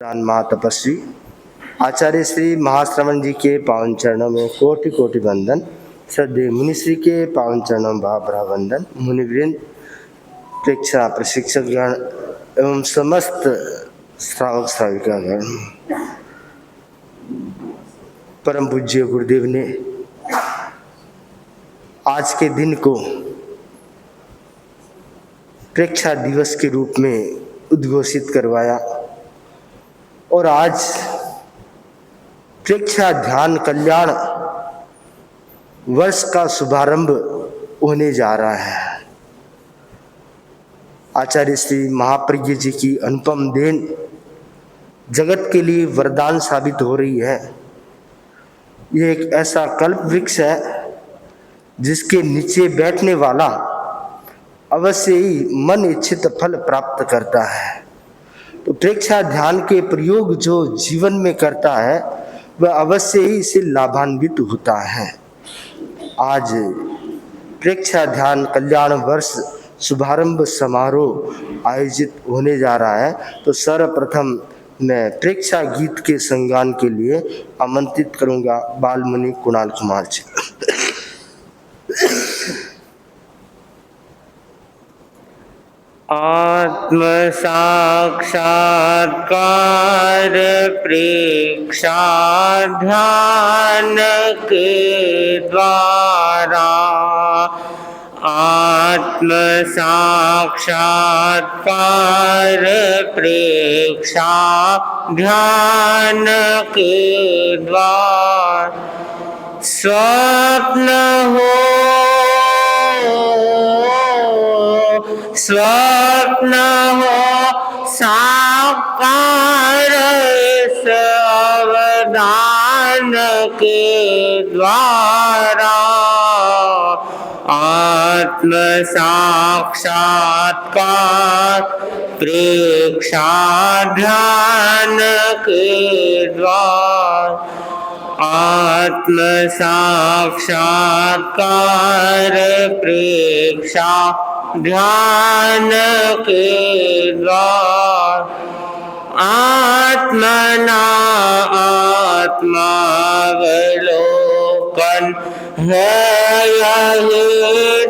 महातपस्वी आचार्य श्री महाश्रवण जी के पावन चरणों में कोटि कोटि वंदन। श्रद्धेय मुनिश्री के पावन चरणों में भावभरा वंदन। मुनिवृंद, प्रेक्षा प्रशिक्षक गण एवं समस्त श्रावक श्राविकागण, परम पूज्य गुरुदेव ने आज के दिन को प्रेक्षा दिवस के रूप में उद्घोषित करवाया और आज प्रेक्षा ध्यान कल्याण वर्ष का शुभारंभ होने जा रहा है। आचार्य श्री महाप्रज्ञ जी की अनुपम देन जगत के लिए वरदान साबित हो रही है। यह एक ऐसा कल्प वृक्ष है जिसके नीचे बैठने वाला अवश्य ही मन इच्छित फल प्राप्त करता है। तो प्रेक्षा ध्यान के प्रयोग जो जीवन में करता है वह अवश्य ही इससे लाभान्वित होता है। आज प्रेक्षा ध्यान कल्याण वर्ष शुभारंभ समारोह आयोजित होने जा रहा है। तो सर्वप्रथम मैं प्रेक्षा गीत के संगान के लिए आमंत्रित करूंगा बालमुनि कुणाल कुमार जी। आत्म साक्षात्कार प्रेक्षा ध्यान के द्वारा, आत्म साक्षात्कार प्रेक्षा ध्यान के द्वारा स्वप्न हो स्वप्न हो साकार इस अवदान के द्वारा, आत्म साक्षात्कार प्रेक्षा ध्यान के द्वारा, आत्म साक्षात्कार प्रेक्षा ध्यान के द्वारा, आत्मना आत्मावलोकन है यही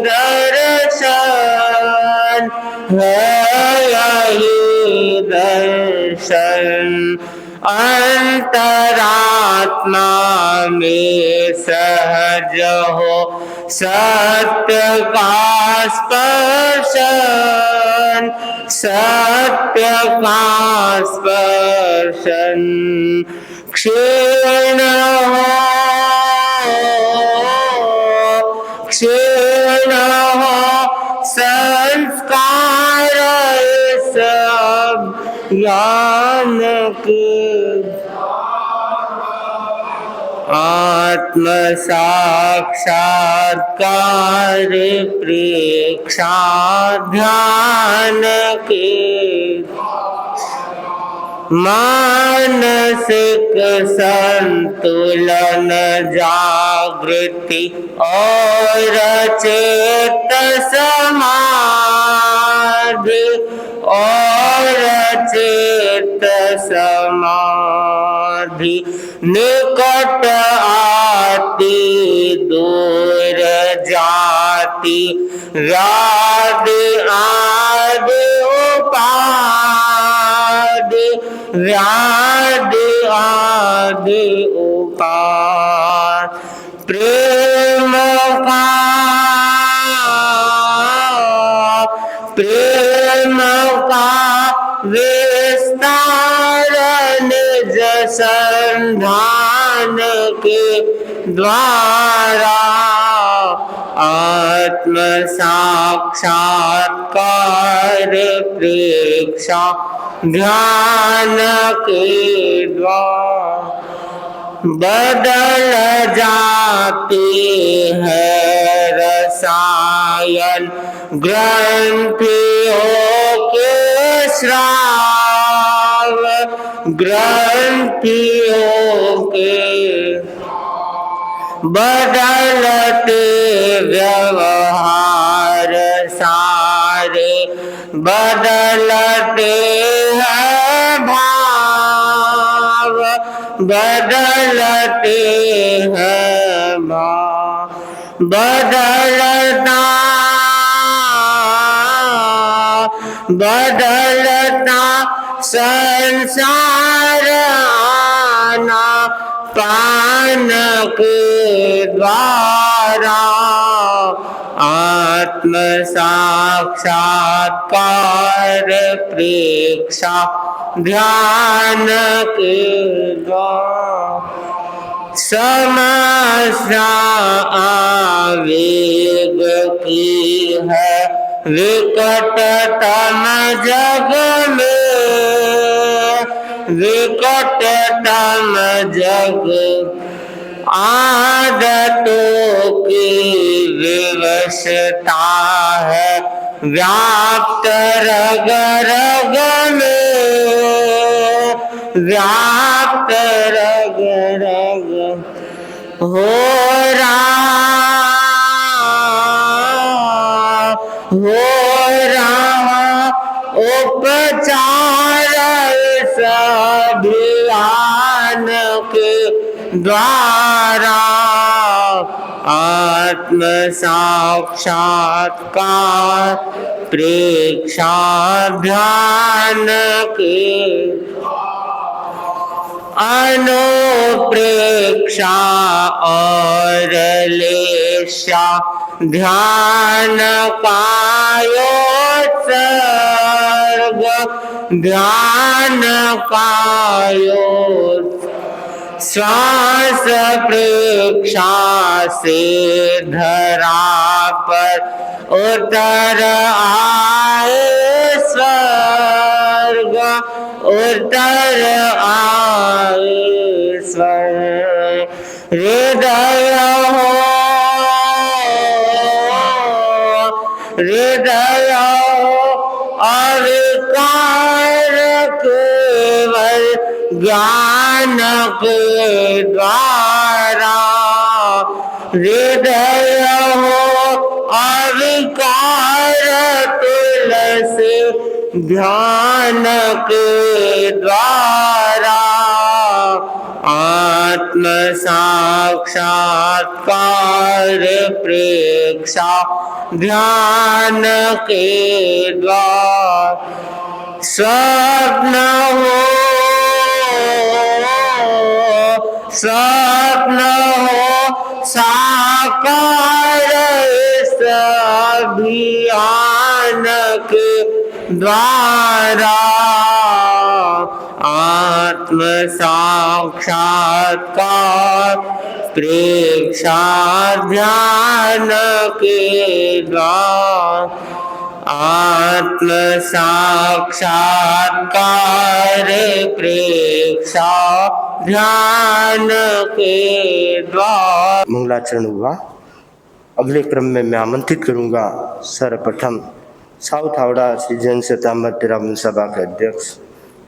दर्शन, है यही दर्शन। अंतरात्मा में सहज हो सत्य का स्पर्शन, सत्य का स्पर्शन। क्षीण हो संस्कार इस ज्ञान के, आत्म साक्षात्कार प्रेक्षा ध्यान के, मानसिक संतुलन जागृति और चेत समाधि, और चेत समाधि। निकट आती दूर जाती व्याधि आदि उपाधि, व्याधि आदि उपाधि। प्रेम का विस्तार निज संधान के द्वारा, आत्म साक्षात्कार प्रेक्षा ध्यान के द्वारा, बदल जाती है रसायन ग्रंथियों के स्राव, ग्रंथियों के बदलते व्यवहार सारे बदलते हैं भाव, बदलते हैं भाव बदलता संसार आना पान के द्वारा आत्म साक्षात्कार प्रेक्षा ध्यान के द्वारा समस्या आवेग की है विकटतम जग में विकटतम जग आदतों की विवशता है व्याप्त रग रग में व्याप्त रग रग हो रहा उपचार इस अभियान के द्वारा आत्म साक्षात्कार प्रेक्षा ध्यान के अनुप्रेक्षा और लेशा ध्यान कायोत्सर्ग ध्यान कायोत्सर्ग श्वास प्रेक्षा से धरा पर उतर आए स्वर्ग उतर आए स्वर्ग हृदय अविकार केवल ज्ञान के द्वारा हृदय हो अविकार तुलसी ध्यान के द्वारा आत्म साक्षात्कार प्रेक्षा ध्यान के द्वारा स्वप्न हो साकार इस अभियान के द्वारा आत्म साक्षात्कार प्रेक्षा ध्यान के द्वारा आत्म साक्षात्कार प्रेक्षा ध्यान के द्वारा। मंगलाचरण हुआ। अगले क्रम में मैं आमंत्रित करूंगा सर्वप्रथम साउथ हावड़ा श्री जैन सतामर तेरावन सभा के अध्यक्ष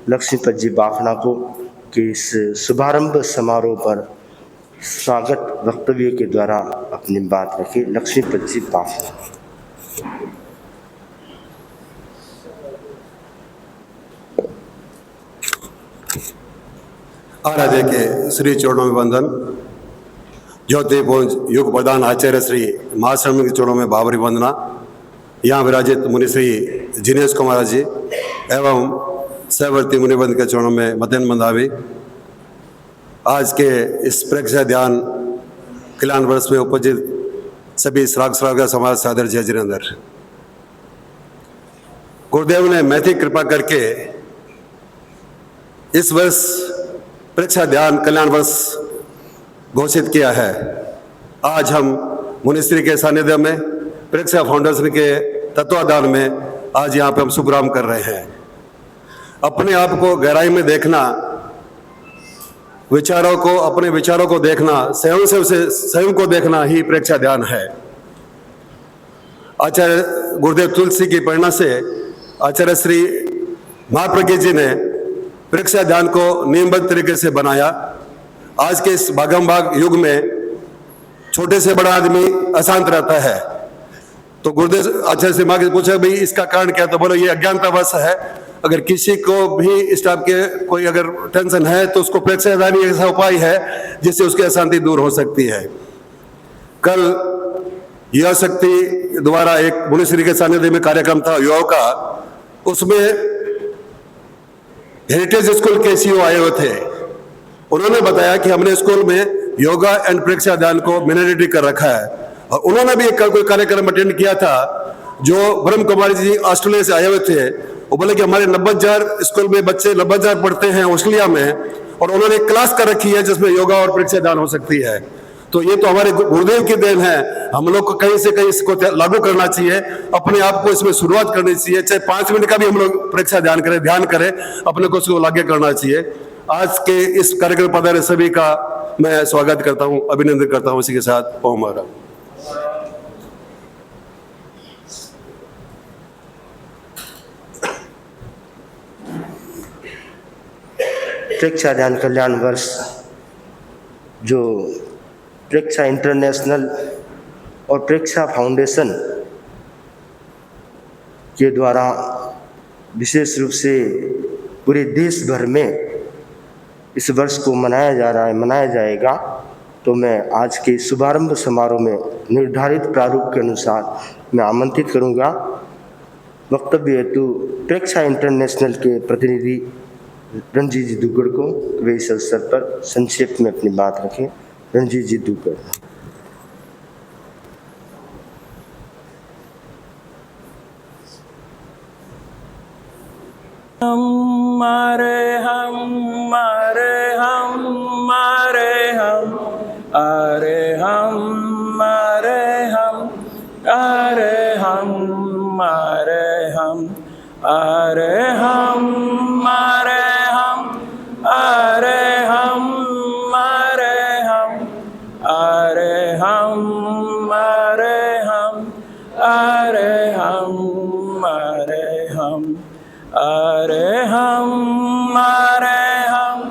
लक्ष्मीपत जी बाखना को कि इस शुभारंभ समारोह पर स्वागत वक्तव्य के द्वारा अपनी बात रखी। लक्ष्मीपत जी बाखना। आराध्य के श्री चरणों में वंदन। ज्योतिपुंज युग प्रधान आचार्य श्री महाश्रमी के चरणों में भावरी वंदना। यहाँ विराजित मुनि श्री जिनेश कुमार जी एवं सहवर्ती मुनिबंध के चरणों में मध्यन बंधावी। आज के इस प्रेक्षा ध्यान कल्याण वर्ष में उपस्थित सभी श्राग समाज से आदर जय जिनेंद्र। गुरुदेव ने मैत्री कृपा करके इस वर्ष प्रेक्षा ध्यान कल्याण वर्ष घोषित किया है। आज हम मुनिश्री के सानिध्य में प्रेक्षा फाउंडेशन के तत्वाधान में आज यहाँ पे हम शुभारंभ कर रहे हैं। अपने आप को गहराई में देखना, अपने विचारों को देखना, स्वयं को देखना ही प्रेक्षा ध्यान है। आचार्य गुरुदेव तुलसी की प्रेरणा से आचार्य श्री महाप्रज्ञ जी ने प्रेक्षा ध्यान को नियमबद्ध तरीके से बनाया। आज के इस भागम भाग युग में छोटे से बड़ा आदमी अशांत रहता है, तो गुरुदेव आचार्य से माँ पूछा भाई इसका कारण क्या, तो बोलो ये अज्ञानता वश है। अगर किसी को भी इस टाइप के कोई अगर टेंशन है तो उसको प्रेक्षा दान एक ऐसा उपाय है जिससे उसकी अशांति दूर हो सकती है। कल युवा शक्ति द्वारा एक मुनिश्री के सानिध्य में कार्यक्रम था युवाओं का, उसमें हेरिटेज स्कूल के सीईओ आए हुए थे। उन्होंने बताया कि हमने स्कूल में योगा एंड प्रेक्षा ध्यान को मैंडेटरी कर रखा है, और उन्होंने भी एक कोई कार्यक्रम अटेंड किया था। जो ब्रह्म कुमारी जी ऑस्ट्रेलिया से आए हुए थे, वो बोले कि हमारे 90,000 स्कूल में बच्चे 90,000 पढ़ते हैं ऑस्ट्रेलिया में, और उन्होंने एक क्लास कर रखी है जिसमें योगा और प्रेक्षा ध्यान हो सकती है। तो ये तो हमारे गुरुदेव की देन है। हम लोग को कहीं से कहीं इसको लागू करना चाहिए, अपने आप को इसमें शुरुआत करनी चाहिए। चाहे 5 मिनट का भी हम लोग प्रेक्षा ध्यान करें, अपने को उसको लागू करना चाहिए। आज के इस कार्यक्रम पधारे सभी का मैं स्वागत करता हूं, अभिनंदन करता हूं। इसी के साथ ओम हरा। प्रेक्षा ध्यान कल्याण वर्ष जो प्रेक्षा इंटरनेशनल और प्रेक्षा फाउंडेशन के द्वारा विशेष रूप से पूरे देश भर में इस वर्ष को मनाया जाएगा। तो मैं आज के शुभारंभ समारोह में निर्धारित प्रारूप के अनुसार मैं आमंत्रित करूंगा। वक्तव्य हेतु प्रेक्षा इंटरनेशनल के प्रतिनिधि रणजीत जी दुग्गड़ को वे इस अवसर पर संक्षेप में अपनी बात रखें। रणजीत जी दुग्गड़। हमारे हम मारे हम मारे हम अरे हम मारे हम अरे हम मारे हम अरे हम मारे हम अरे हम मारे हम अरे हम मारे हम अरे हम मारे हम अरे हम मारे हम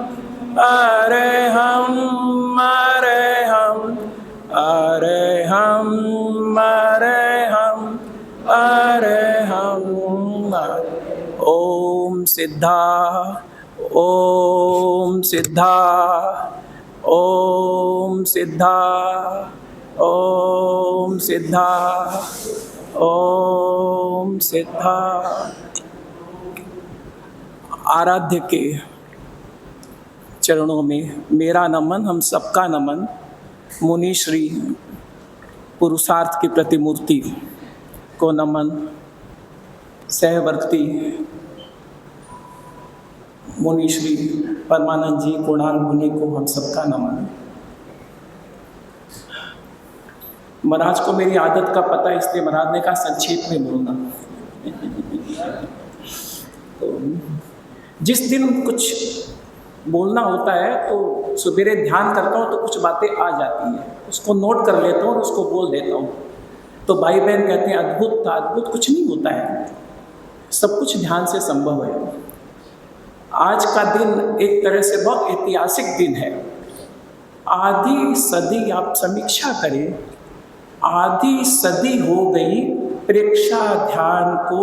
अरे हम मारे हम अरे हम मारे हम अरे हम ओम सिद्धा ओम सिद्धा ओम सिद्धा ओम सिद्धा ओम सिद्धा। आराध्य के चरणों में मेरा नमन, हम सबका नमन। मुनि श्री पुरुषार्थ की प्रतिमूर्ति को नमन। सहवर्ती मुनि श्री परमानंद जी कुणाल मुनि को हम सबका नमन। महाराज को मेरी आदत का पता है, इसलिए महाराज ने कहा संक्षेप में बोलना। तो जिस दिन कुछ बोलना होता है तो सवेरे ध्यान करता हूँ तो कुछ बातें आ जाती हैं, उसको नोट कर लेता हूँ और उसको बोल देता हूँ। तो भाई बहन कहते हैं अद्भुत था। अद्भुत कुछ नहीं होता है, सब कुछ ध्यान से संभव है। आज का दिन एक तरह से बहुत ऐतिहासिक दिन है। आधी सदी आप समीक्षा करें, आधी सदी हो गई प्रेक्षा ध्यान को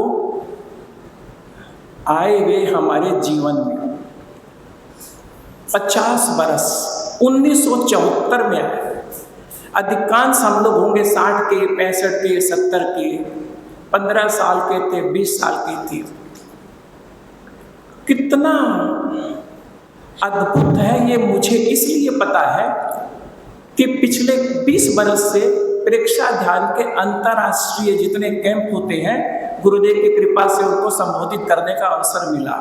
आए हुए हमारे जीवन में। 50 बरस 1974 में आए। अधिकांश हम लोग होंगे 60 के, 65 के, 70 के, 15 साल के थे, 20 साल के थे। कितना अद्भुत है ये मुझे इसलिए पता है कि पिछले 20 बरस से प्रेक्षा ध्यान के अंतर्राष्ट्रीय जितने कैंप होते हैं, गुरुदेव की कृपा से उनको संबोधित करने का अवसर मिला।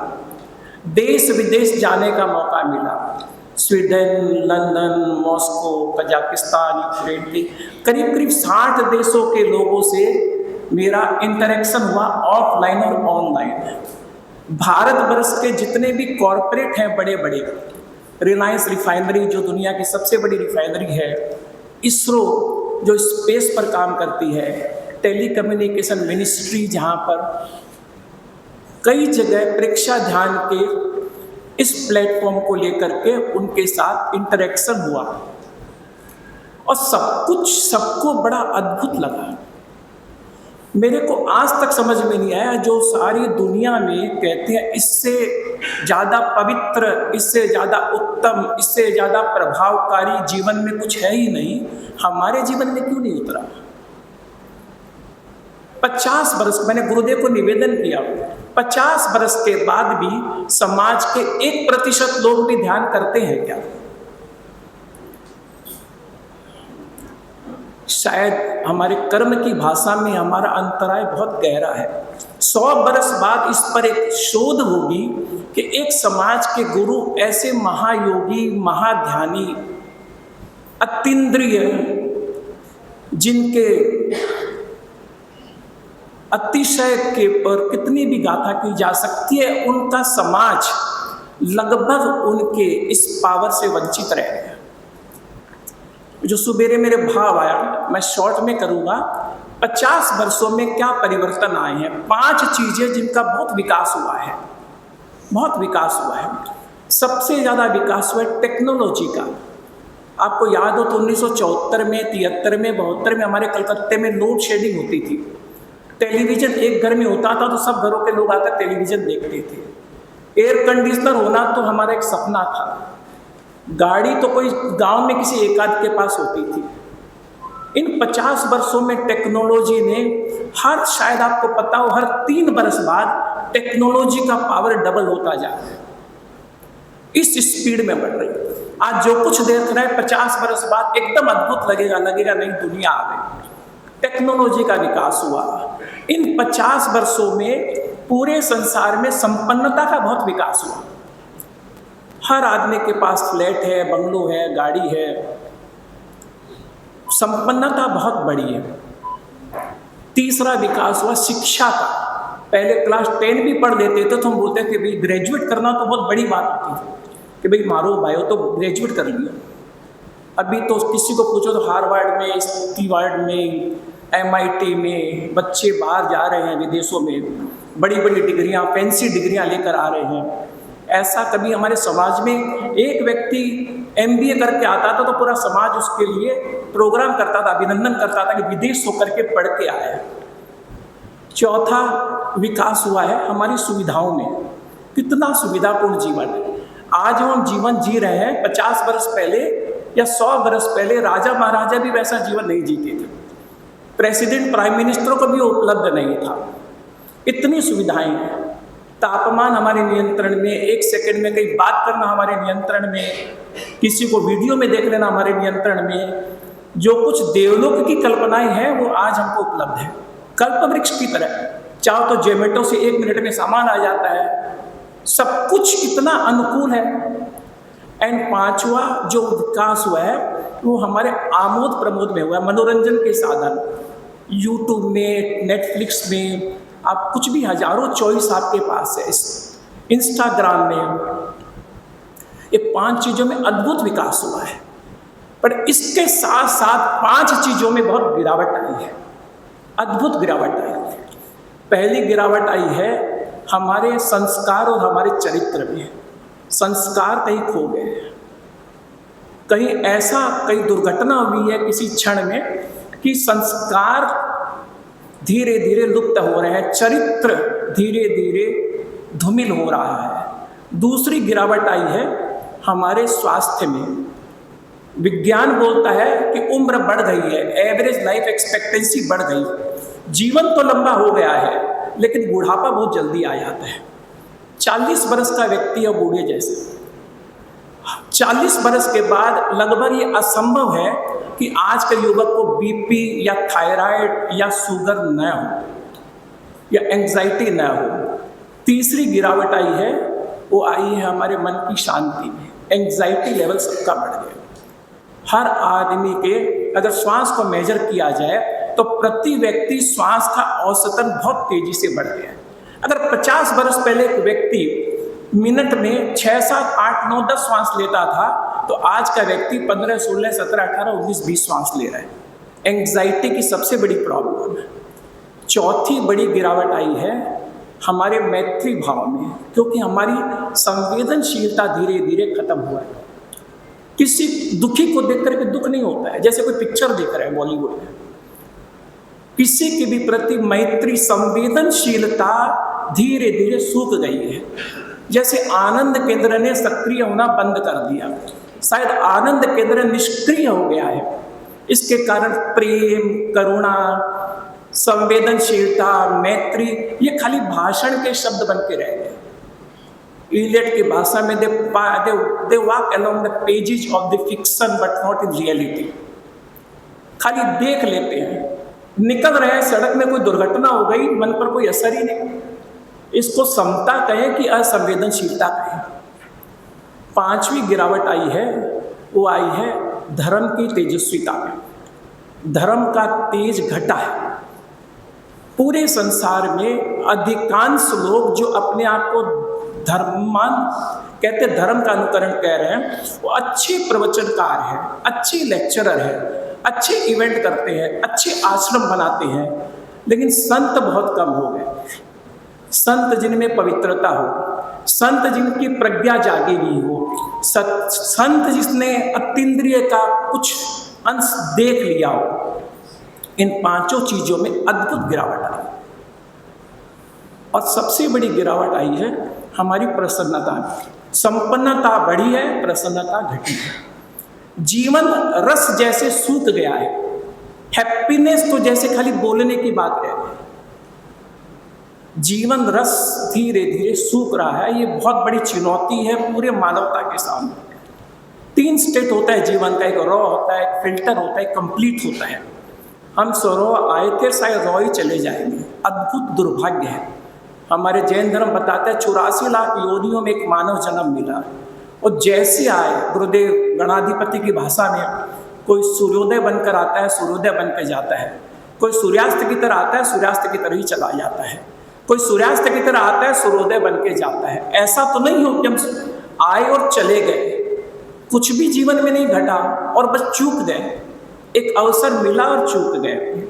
देश विदेश जाने का मौका मिला। Sweden, London, Moscow, Kazakhstan, Ukraine, करीब करीब 60 देशों के लोगों से मेरा इंटरेक्शन हुआ, ऑफलाइन और ऑनलाइन। भारतवर्ष के जितने भी कॉरपोरेट हैं बड़े बड़े, रिलायंस रिफाइनरी जो दुनिया की सबसे बड़ी रिफाइनरी है, इसरो जो स्पेस पर काम करती है, टेलीकम्युनिकेशन मिनिस्ट्री जहाँ पर कई जगह प्रेक्षा ध्यान के इस प्लेटफॉर्म को लेकर के उनके साथ इंटरेक्शन हुआ और सब कुछ सबको बड़ा अद्भुत लगा। मेरे को आज तक समझ में नहीं आया, जो सारी दुनिया में कहते हैं इससे ज़्यादा पवित्र, इससे ज़्यादा उत्तम, इससे ज़्यादा प्रभावकारी जीवन में कुछ है ही नहीं, हमारे जीवन में क्यों नहीं उतरा? 50 वर्ष, मैंने गुरुदेव को निवेदन किया, 50 वर्ष के बाद भी समाज के 1% लोग भी ध्यान करते हैं क्या? शायद हमारे कर्म की भाषा में हमारा अंतराय बहुत गहरा है। 100 वर्ष बाद इस पर एक शोध होगी कि एक समाज के गुरु ऐसे महायोगी, महाध्यानी, अतीन्द्रिय, जिनके अतिशय के पर कितनी भी गाथा की जा सकती है, उनका समाज लगभग उनके इस पावर से वंचित रह गया। जो सुबेरे मेरे भाव आया, मैं शॉर्ट में करूँगा, 50 वर्षों में क्या परिवर्तन आए हैं। 5 चीज़ें जिनका बहुत विकास हुआ है, बहुत विकास हुआ है। सबसे ज़्यादा विकास हुआ है टेक्नोलॉजी का। आपको याद हो तो 1974 में, 73 में, 72 में हमारे कलकत्ते में लोड शेडिंग होती थी। टेलीविज़न एक घर में होता था तो सब घरों के लोग आकर टेलीविज़न देखते थे। एयर कंडीशनर होना तो हमारा एक सपना था। गाड़ी तो कोई गांव में किसी एक आध के पास होती थी। इन 50 वर्षों में टेक्नोलॉजी ने हर, शायद आपको पता हो, हर 3 वर्ष बाद टेक्नोलॉजी का पावर डबल होता जा रहा है, इस स्पीड में बढ़ रही है। आज जो कुछ देख रहे हैं 50 वर्ष बाद एकदम अद्भुत लगेगा नई दुनिया आ गई। टेक्नोलॉजी का विकास हुआ। इन 50 वर्षों में पूरे संसार में संपन्नता का बहुत विकास हुआ। हर आदमी के पास फ्लैट है, बंगलो है, गाड़ी है, संपन्नता बहुत बड़ी है। तीसरा विकास हुआ शिक्षा का। पहले क्लास 10 भी पढ़ लेते थे तो हम बोलते थे भाई ग्रेजुएट करना तो बहुत बड़ी बात होती थी कि भाई मारो भाई तो ग्रेजुएट कर लिया। अभी तो किसी को पूछो तो हार्वर्ड में, स्टीवर्ड में, MIT में बच्चे बाहर जा रहे हैं, विदेशों में बड़ी बड़ी डिग्रियां, फैंसी डिग्रियां लेकर आ रहे हैं। ऐसा कभी हमारे समाज में एक व्यक्ति MBA करके आता था तो पूरा समाज उसके लिए प्रोग्राम करता था, अभिनंदन करता था कि विदेश होकर के पढ़ के आया है। चौथा विकास हुआ है हमारी सुविधाओं में। कितना सुविधापूर्ण जीवन है। आज हम जीवन जी रहे हैं, 50 वर्ष पहले या 100 वर्ष पहले राजा महाराजा भी वैसा जीवन नहीं जीते थे। प्रेसिडेंट, प्राइम मिनिस्टरों को भी उपलब्ध नहीं था। इतनी सुविधाएं हैं। तापमान हमारे नियंत्रण में, 1 सेकंड में कहीं बात करना हमारे नियंत्रण में, किसी को वीडियो में देख लेना हमारे नियंत्रण में। जो कुछ देवलोक की कल्पनाएं हैं वो आज हमको उपलब्ध है, कल्प वृक्ष की तरह। चाहो तो जोमेटो से 1 मिनट में सामान आ जाता है। सब कुछ इतना अनुकूल है। एंड 5वां जो विकास हुआ है वो हमारे आमोद प्रमोद में हुआ है। मनोरंजन के साधन, यूट्यूब में, नेटफ्लिक्स में, आप कुछ भी हजारों चॉइस आपके पास है। इंस्टाग्राम में, ये 5 चीज़ों में अद्भुत विकास हुआ है। पर इसके साथ साथ 5 चीज़ों में बहुत गिरावट आई है, अद्भुत गिरावट आई है। पहली गिरावट आई है हमारे संस्कार और हमारे चरित्र में। संस्कार कहीं खो गए हैं। कहीं ऐसा, कहीं दुर्घटना हुई है किसी क्षण में कि संस्कार धीरे धीरे लुप्त हो रहे हैं, चरित्र धीरे धीरे धूमिल हो रहा है। दूसरी गिरावट आई है हमारे स्वास्थ्य में। विज्ञान बोलता है कि उम्र बढ़ गई है, एवरेज लाइफ एक्सपेक्टेंसी बढ़ गई। जीवन तो लंबा हो गया है लेकिन बुढ़ापा बहुत जल्दी आ जाता है। 40 वर्ष का व्यक्ति है बूढ़े जैसे। 40 वर्ष के बाद लगभग ये असंभव है कि आज के युवक को BP या थायराइड या शुगर न हो या एंजाइटी न हो। तीसरी गिरावट आई है वो आई है हमारे मन की शांति में। एंजाइटी लेवल सबका बढ़ गया। हर आदमी के अगर श्वास को मेजर किया जाए तो प्रति व्यक्ति श्वास का औसतन बहुत तेजी से बढ़ गया है। अगर 50 वर्ष पहले एक व्यक्ति मिनट में 6, 7, 8, 9, 10 श्वास लेता था तो आज का व्यक्ति 15, 16, 17, 18, 19, 20 श्वास ले रहा है। एंग्जाइटी की सबसे बड़ी प्रॉब्लम है। चौथी बड़ी गिरावट आई है हमारे मैत्री भाव में, क्योंकि हमारी संवेदनशीलता धीरे धीरे खत्म हुआ है। किसी दुखी को देख करके दुख नहीं होता है। जैसे कोई पिक्चर देख रहे हैं बॉलीवुड में, किसी के भी प्रति मैत्री संवेदनशीलता धीरे धीरे सूख गई है। जैसे आनंद केंद्र ने सक्रिय होना बंद कर दिया, शायद आनंद केंद्र निष्क्रिय हो गया है। इसके कारण प्रेम, करुणा, संवेदनशीलता, मैत्री ये खाली भाषण के शब्द बन के रह गए। इलियट की भाषा में they walk along the pages of the fiction but not in reality. खाली देख लेते हैं, निकल रहे हैं, सड़क में कोई दुर्घटना हो गई, मन पर कोई असर ही नहीं। इसको समता कहें कि असंवेदनशीलता कहें। पांचवी गिरावट आई है, वो आई है धर्म की तेजस्विता में। धर्म का तेज घटा है। पूरे संसार में अधिकांश लोग जो अपने आप को धर्ममान कहते, धर्म का अनुकरण कह रहे हैं, वो अच्छे प्रवचनकार हैं, अच्छे लेक्चरर हैं, अच्छे इवेंट करते हैं, अच्छे आश्रम बनाते हैं, लेकिन संत बहुत कम हो गए। संत जिनमें पवित्रता हो, संत जिनकी प्रज्ञा जागी हुई हो, संत जिसने अतीन्द्रिय का कुछ अंश देख लिया हो। इन पांचों चीजों में अद्भुत गिरावट आई। और सबसे बड़ी गिरावट आई है हमारी प्रसन्नता में। संपन्नता बढ़ी है, प्रसन्नता घटी है। जीवन रस जैसे सूख गया है। हैप्पीनेस तो जैसे खाली बोलने की बात है। जीवन रस धीरे धीरे सूख रहा है। ये बहुत बड़ी चुनौती है पूरे मानवता के सामने। 3 स्टेट होता है जीवन का, एक रॉ होता है, एक फिल्टर होता है, एक कंप्लीट होता है। हम स्वरॉ आए थे, शायद रॉ ही चले जाएंगे। अद्भुत दुर्भाग्य है। हमारे जैन धर्म बताता है 84 लाख योनियों में एक मानव जन्म मिला। और जैसे आए, गुरुदेव गणाधिपति की भाषा में, कोई सूर्योदय बनकर आता है, सूर्योदय बनकर जाता है। कोई सूर्यास्त की तरह आता है, सूर्यास्त की तरह ही चला जाता है। कोई सूर्यास्त की तरह आता है, सूर्योदय बन के जाता है। ऐसा तो नहीं हो कि हम आए और चले गए, कुछ भी जीवन में नहीं घटा और बस चूक गए। एक अवसर मिला और चूक गए।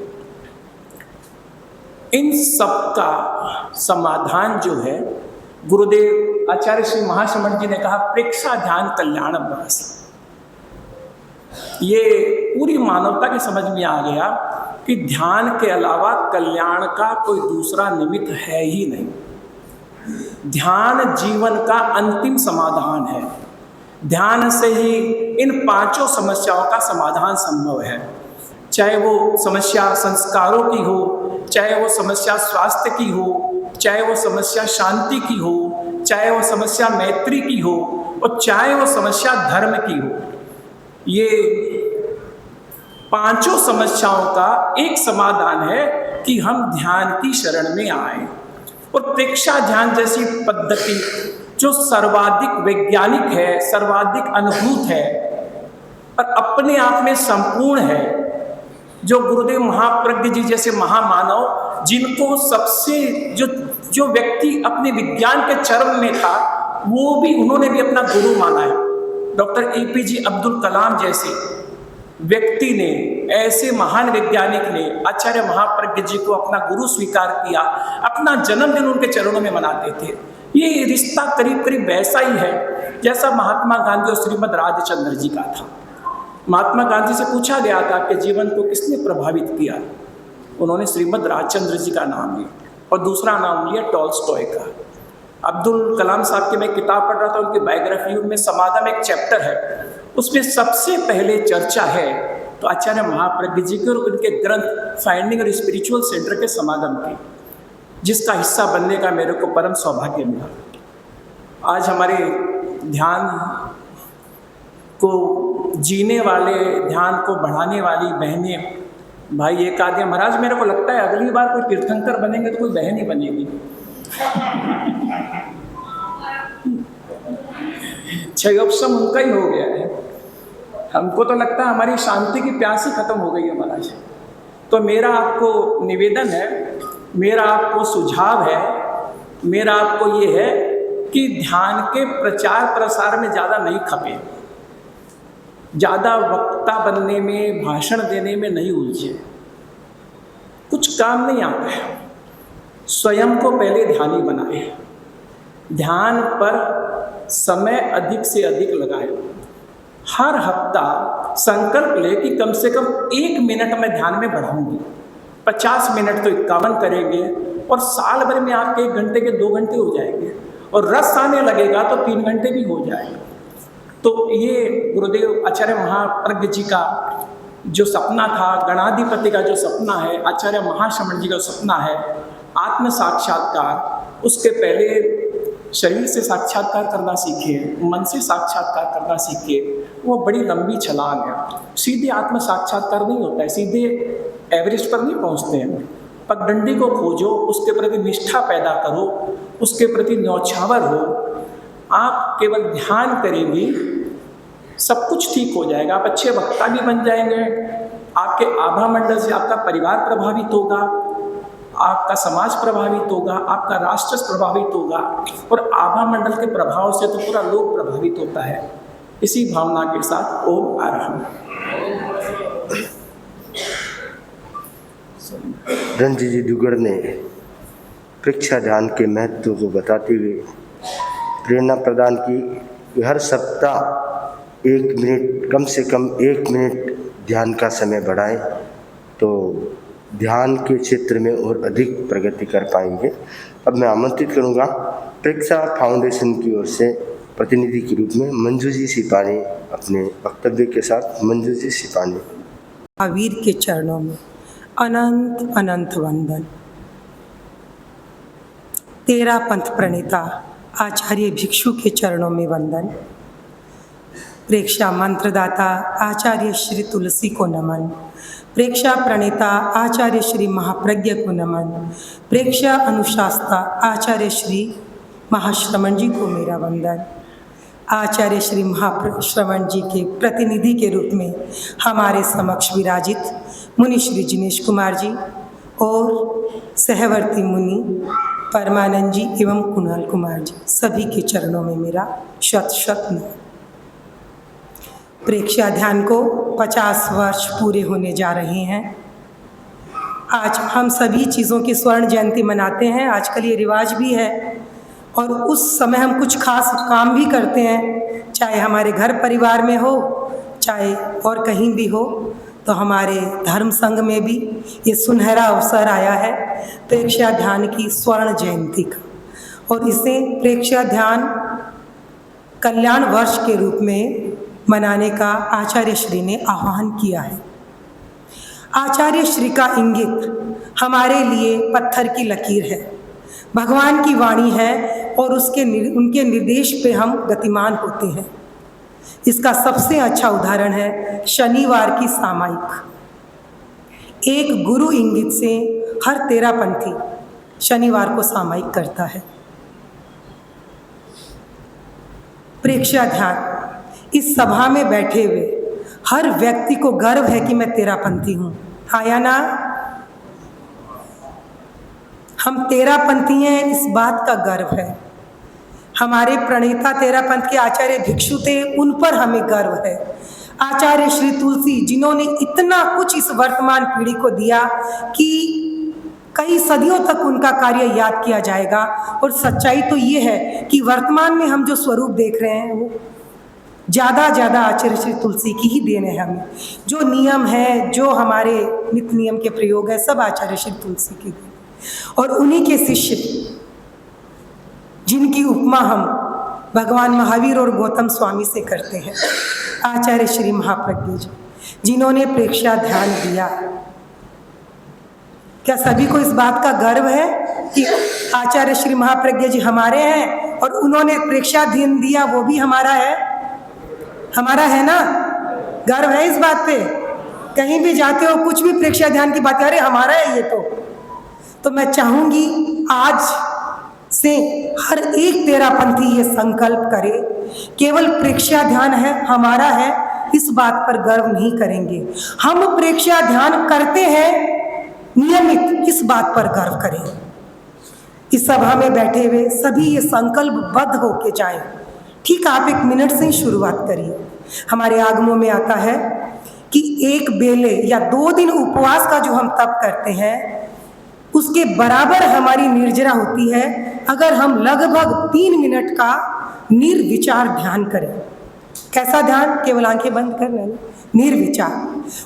इन सब का समाधान जो है, गुरुदेव आचार्य श्री महाश्रमण जी ने कहा, प्रेक्षा ध्यान कल्याणम बरस। ये पूरी मानवता की समझ में आ गया कि ध्यान के अलावा कल्याण का कोई दूसरा निमित्त है ही नहीं। ध्यान जीवन का अंतिम समाधान है। ध्यान से ही इन 5 समस्याओं का समाधान संभव है। चाहे वो समस्या संस्कारों की हो, चाहे वो समस्या स्वास्थ्य की हो, चाहे वो समस्या शांति की हो, चाहे वो समस्या मैत्री की हो, और चाहे वो समस्या धर्म की हो। ये 5 समस्याओं का एक समाधान है कि हम ध्यान की शरण में आए। और प्रेक्षा ध्यान जैसी पद्धति जो सर्वाधिक वैज्ञानिक है, सर्वाधिक अनुभूत है और अपने आप में संपूर्ण है, जो गुरुदेव महाप्रज्ञ जी जैसे महामानव, जिनको सबसे जो व्यक्ति अपने विज्ञान के चरम में था, वो भी उन्होंने भी अपना गुरु माना है। डॉक्टर APJ अब्दुल कलाम जैसे व्यक्ति ने, ऐसे महान वैज्ञानिक ने आचार्य महाप्रज्ञ जी को अपना गुरु स्वीकार किया, अपना जन्मदिन उनके चरणों में मनाते थे। ये रिश्ता करीब करीब वैसा ही है जैसा महात्मा गांधी और श्रीमद राजचंद्र जी का था। महात्मा गांधी से पूछा गया था कि जीवन को किसने प्रभावित किया, उन्होंने श्रीमद राजचंद्र जी का नाम लिया और दूसरा नाम लिया टॉल्स्टॉय का। अब्दुल कलाम साहब की मैं किताब पढ़ रहा था, उनकी बायोग्राफी, उनमें समाधम एक चैप्टर है, उसमें सबसे पहले चर्चा है तो आचार्य महाप्रज्ञ जी के और उनके ग्रंथ फाइंडिंग और स्पिरिचुअल सेंटर के समागम की, जिसका हिस्सा बनने का मेरे को परम सौभाग्य मिला। आज हमारे ध्यान को जीने वाले, ध्यान को बढ़ाने वाली बहनें, भाई एक आधे, महाराज मेरे को लगता है अगली बार कोई तीर्थंकर बनेंगे तो कोई बहन ही बनेगी। क्षयोपशम उनका ही हो गया है। हमको तो लगता है हमारी शांति की प्यास ही खत्म हो गई है महाराज। तो मेरा आपको निवेदन है, मेरा आपको सुझाव है, मेरा आपको ये है कि ध्यान के प्रचार प्रसार में ज़्यादा नहीं खपे, ज़्यादा वक्ता बनने में, भाषण देने में नहीं उलझे। कुछ काम नहीं आता है। स्वयं को पहले ध्यानी बनाए, ध्यान पर समय अधिक से अधिक लगाए। हर हफ्ता संकल्प ले कि कम से कम 1 मिनट में ध्यान में बढ़ाऊंगी, 50 मिनट तो 51 करेंगे, और साल भर में आपके 1 घंटे के 2 घंटे हो जाएंगे, और रस आने लगेगा तो 3 घंटे भी हो जाएगा। तो ये गुरुदेव आचार्य महाप्रज्ञ जी का जो सपना था, गणाधिपति का जो सपना है, आचार्य महाश्रमण जी का सपना है आत्म साक्षात्कार, उसके पहले शरीर से साक्षात्कार करना सीखे, मन से साक्षात्कार करना सीखे। वो बड़ी लंबी छलांग है, सीधे आत्म साक्षात्कार नहीं होता है, सीधे एवरेस्ट पर नहीं पहुंचते हैं। पगडंडी को खोजो, उसके प्रति निष्ठा पैदा करो, उसके प्रति न्यौछावर हो। आप केवल ध्यान करेंगे, सब कुछ ठीक हो जाएगा। आप अच्छे वक्ता भी बन जाएंगे, आपके आभा मंडल से आपका परिवार प्रभावित होगा, आपका समाज प्रभावित होगा, आपका राष्ट्र प्रभावित होगा, और आभा मंडल के प्रभाव से तो पूरा लोक प्रभावित होता है। इसी भावना के साथ ओम अरहम। रणजी जी दुगर ने परीक्षा ध्यान के महत्व को बताते हुए प्रेरणा प्रदान की कि हर सप्ताह 1 मिनट, कम से कम 1 मिनट ध्यान का समय बढ़ाएं तो ध्यान के क्षेत्र में और अधिक प्रगति कर पाएंगे। अब मैं आमंत्रित करूंगा प्रेक्षा फाउंडेशन की ओर से प्रतिनिधि के रूप में मंजू जी सिपानी अपने वक्तव्य के साथ। मंजू जी सिपानी। महावीर के चरणों में अनंत अनंत वंदन। तेरा पंथ प्रणेता आचार्य भिक्षु के चरणों में वंदन। प्रेक्षा मंत्रदाता आचार्य श्री तुलसी को नमन। प्रेक्षा प्रणेता आचार्य श्री महाप्रज्ञ को नमन। प्रेक्षा अनुशास्ता आचार्य श्री महाश्रमण जी को मेरा वंदन। आचार्य श्री महाश्रमण जी के प्रतिनिधि के रूप में हमारे समक्ष विराजित मुनि श्री जिनेश कुमार जी और सहवर्ती मुनि परमानंद जी एवं कुणाल कुमार जी, सभी के चरणों में मेरा शत शत नमन। प्रेक्षा ध्यान को 50 वर्ष पूरे होने जा रहे हैं। आज हम सभी चीज़ों की स्वर्ण जयंती मनाते हैं, आजकल ये रिवाज भी है, और उस समय हम कुछ खास काम भी करते हैं, चाहे हमारे घर परिवार में हो, चाहे और कहीं भी हो। तो हमारे धर्म संघ में भी ये सुनहरा अवसर आया है प्रेक्षा ध्यान की स्वर्ण जयंती का, और इसे प्रेक्षा ध्यान कल्याण वर्ष के रूप में मनाने का आचार्य श्री ने आह्वान किया है। आचार्य श्री का इंगित हमारे लिए पत्थर की लकीर है, भगवान की वाणी है, और उनके निर्देश पे हम गतिमान होते हैं। इसका सबसे अच्छा उदाहरण है शनिवार की सामायिक। एक गुरु इंगित से हर तेरापंथी शनिवार को सामायिक करता है। प्रेक्षा ध्यान, इस सभा में बैठे हुए हर व्यक्ति को गर्व है कि मैं तेरापंथी हूँ, हाँ या ना? हम तेरापंथी हैं, इस बात का गर्व है। हमारे प्रणेता तेरापंथ के आचार्य भिक्षु थे, उन पर हमें गर्व है। आचार्य श्री तुलसी, जिन्होंने इतना कुछ इस वर्तमान पीढ़ी को दिया कि कई सदियों तक उनका कार्य याद किया जाएगा। और सच्चाई तो ये है कि वर्तमान में हम जो स्वरूप देख रहे हैं वो ज़्यादा आचार्य श्री तुलसी की ही देन है। हमें जो नियम है, जो हमारे नित्य नियम के प्रयोग है, सब आचार्य श्री तुलसी की देन। और उन्हीं के शिष्य, जिनकी उपमा हम भगवान महावीर और गौतम स्वामी से करते हैं, आचार्य श्री महाप्रज्ञ जी, जिन्होंने प्रेक्षा ध्यान दिया। क्या सभी को इस बात का गर्व है कि आचार्य श्री महाप्रज्ञ जी हमारे हैं, और उन्होंने प्रेक्षा ध्यान दिया, वो भी हमारा है? हमारा है ना? गर्व है इस बात पे? कहीं भी जाते हो, कुछ भी प्रेक्षा ध्यान की बात, अरे हमारा है ये तो मैं चाहूंगी आज से हर एक तेरापंथी ये संकल्प करे, केवल प्रेक्षा ध्यान है हमारा है, इस बात पर गर्व नहीं करेंगे। हम प्रेक्षा ध्यान करते हैं नियमित, इस बात पर गर्व करें। इस सभा में बैठे हुए सभी ये संकल्पबद्ध होके जाएं। ठीक, आप 1 मिनट से ही शुरुआत करिए। हमारे आगमों में आता है कि 1 बेले या 2 दिन उपवास का जो हम तप करते हैं, उसके बराबर हमारी निर्जरा होती है अगर हम लगभग 3 मिनट का निर्विचार ध्यान करें। कैसा ध्यान? केवल आंखें बंद कर लेना, निर्विचार।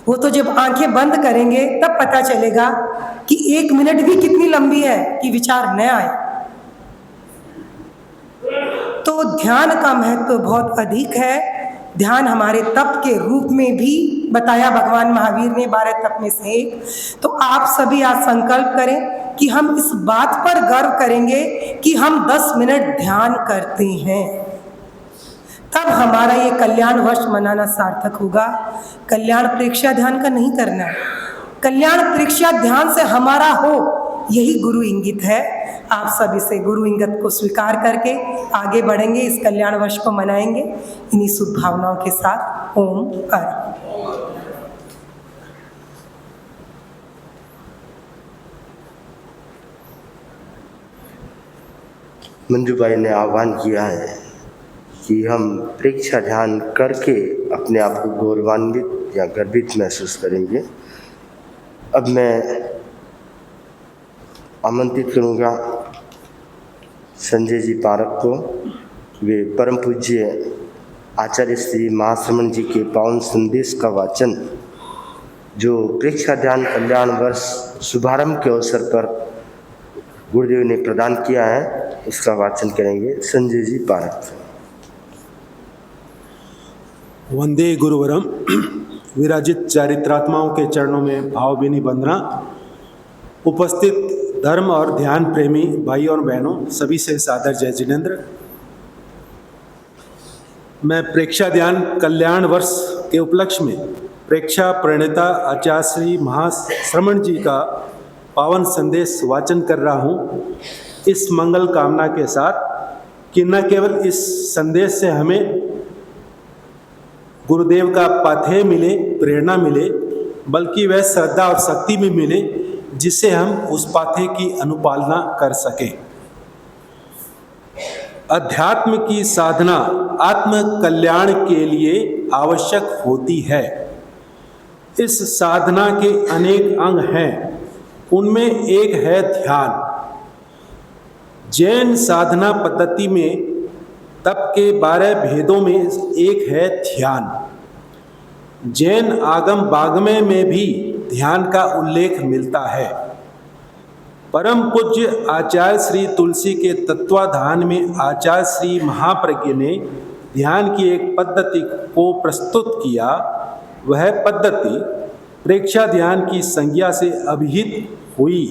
वो तो जब आंखें बंद करेंगे तब पता चलेगा कि 1 मिनट भी कितनी लंबी है कि विचार न आए। तो ध्यान का महत्व बहुत अधिक है। ध्यान हमारे तप के रूप में भी बताया भगवान महावीर ने, 12 तप में से एक। तो आप सभी आज संकल्प करें कि हम इस बात पर गर्व करेंगे कि हम 10 मिनट ध्यान करते हैं, तब हमारा ये कल्याण वर्ष मनाना सार्थक होगा। कल्याण प्रेक्षा ध्यान का नहीं करना है, कल्याण प्रेक्षा ध्यान से हमारा हो, यही गुरु इंगित है। आप सब इसे गुरु इंगित को स्वीकार करके आगे बढ़ेंगे, इस कल्याण वर्ष को मनाएंगे इन्हीं शुभ भावनाओं के साथ। ओम अर। मंजूबाई ने आह्वान किया है कि हम प्रेक्षा ध्यान करके अपने आप को गौरवान्वित या गर्वित महसूस करेंगे। अब मैं आमंत्रित करूंगा संजय जी पारक को। वे परम पूज्य आचार्य श्री महाश्रमण जी के पावन संदेश का वाचन, जो प्रेक्षा ध्यान कल्याण वर्ष शुभारंभ के अवसर पर गुरुदेव ने प्रदान किया है, उसका वाचन करेंगे संजय जी पारक। वंदे गुरुवरम। विराजित चारित्रात्माओं के चरणों में भावभीनी वंदना। उपस्थित धर्म और ध्यान प्रेमी भाई और बहनों, सभी से सादर जय जिनेन्द्र। मैं प्रेक्षा ध्यान कल्याण वर्ष के उपलक्ष्य में प्रेक्षा प्रणेता आचार्य श्री महाश्रमण जी का पावन संदेश वाचन कर रहा हूँ, इस मंगल कामना के साथ कि न केवल इस संदेश से हमें गुरुदेव का पाथेय मिले, प्रेरणा मिले, बल्कि वह श्रद्धा और शक्ति भी मिले जिससे हम उस पाथेय की अनुपालना कर सकें। अध्यात्म की साधना आत्म कल्याण के लिए आवश्यक होती है। इस साधना के अनेक अंग हैं, उनमें एक है ध्यान। जैन साधना पद्धति में तप के 12 भेदों में एक है ध्यान। जैन आगम वाग्मय में भी ध्यान का उल्लेख मिलता है। परम पूज्य आचार्य श्री तुलसी के तत्वाधान में आचार्य श्री महाप्रज्ञ ने ध्यान की एक पद्धति को प्रस्तुत किया। वह पद्धति प्रेक्षा ध्यान की संज्ञा से अभिहित हुई।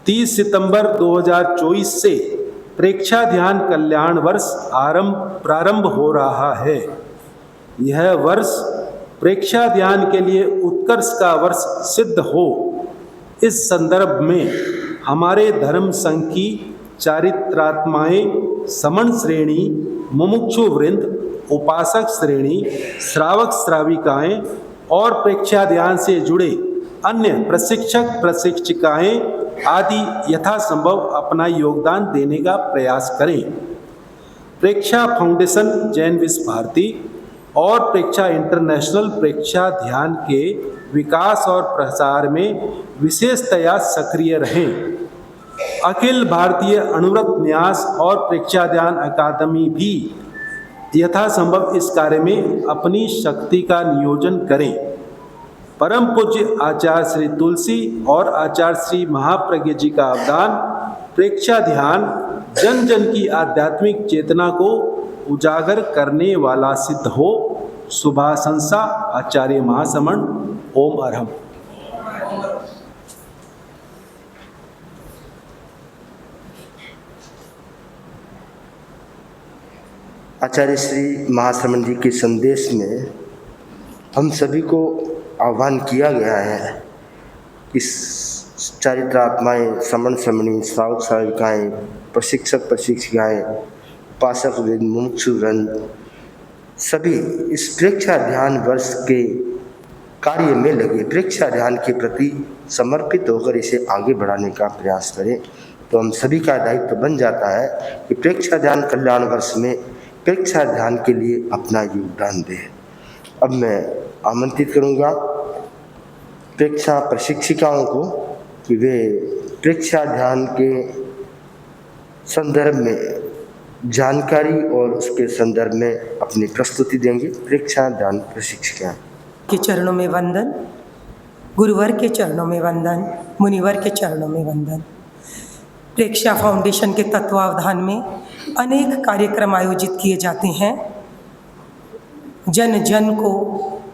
30 सितंबर 2024 से प्रेक्षा ध्यान कल्याण वर्ष प्रारंभ हो रहा है। यह वर्ष प्रेक्षा ध्यान के लिए उत्कर्ष का वर्ष सिद्ध हो, इस संदर्भ में हमारे धर्म संघ की चारित्रात्माएं, समण श्रेणी, मुमुक्षु वृंद, उपासक श्रेणी, श्रावक श्राविकाएं और प्रेक्षा ध्यान से जुड़े अन्य प्रशिक्षक प्रशिक्षिकाएं आदि यथासंभव अपना योगदान देने का प्रयास करें। प्रेक्षा फाउंडेशन जैन विश्व भारती और प्रेक्षा इंटरनेशनल प्रेक्षा ध्यान के विकास और प्रसार में विशेषतया सक्रिय रहें। अखिल भारतीय अनुव्रत न्यास और प्रेक्षा ध्यान अकादमी भी यथासंभव इस कार्य में अपनी शक्ति का नियोजन करें। परम पूज्य आचार्य श्री तुलसी और आचार्य श्री महाप्रज्ञ जी का अवदान प्रेक्षा ध्यान जन जन की आध्यात्मिक चेतना को उजागर करने वाला सिद्ध हो। शुभाशंसा आचार्य महाश्रमण। ओम अरहम। आचार्य श्री महाश्रमण जी के संदेश में हम सभी को आह्वान किया गया है कि चारित्रात्माएं, समण समणी, श्रावक श्राविकाएं, प्रशिक्षक प्रशिक्षिकाएं, उपासक वृंद, मुमुक्षु वृंद सभी इस प्रेक्षा ध्यान वर्ष के कार्य में लगे, प्रेक्षा ध्यान के प्रति समर्पित होकर इसे आगे बढ़ाने का प्रयास करें। तो हम सभी का दायित्व बन जाता है कि प्रेक्षा ध्यान कल्याण वर्ष में प्रेक्षा ध्यान के लिए अपना योगदान दें। अब मैं आमंत्रित करूंगा प्रेक्षा प्रशिक्षिकाओं को कि वे प्रेक्षा ध्यान के संदर्भ में जानकारी और उसके संदर्भ में अपनी प्रस्तुति देंगे। प्रेक्षा ध्यान प्रशिक्षिका के चरणों में वंदन। गुरुवर के चरणों में वंदन, मुनिवर के चरणों में वंदन। प्रेक्षा फाउंडेशन के तत्वावधान में अनेक कार्यक्रम आयोजित किए जाते हैं। जन जन को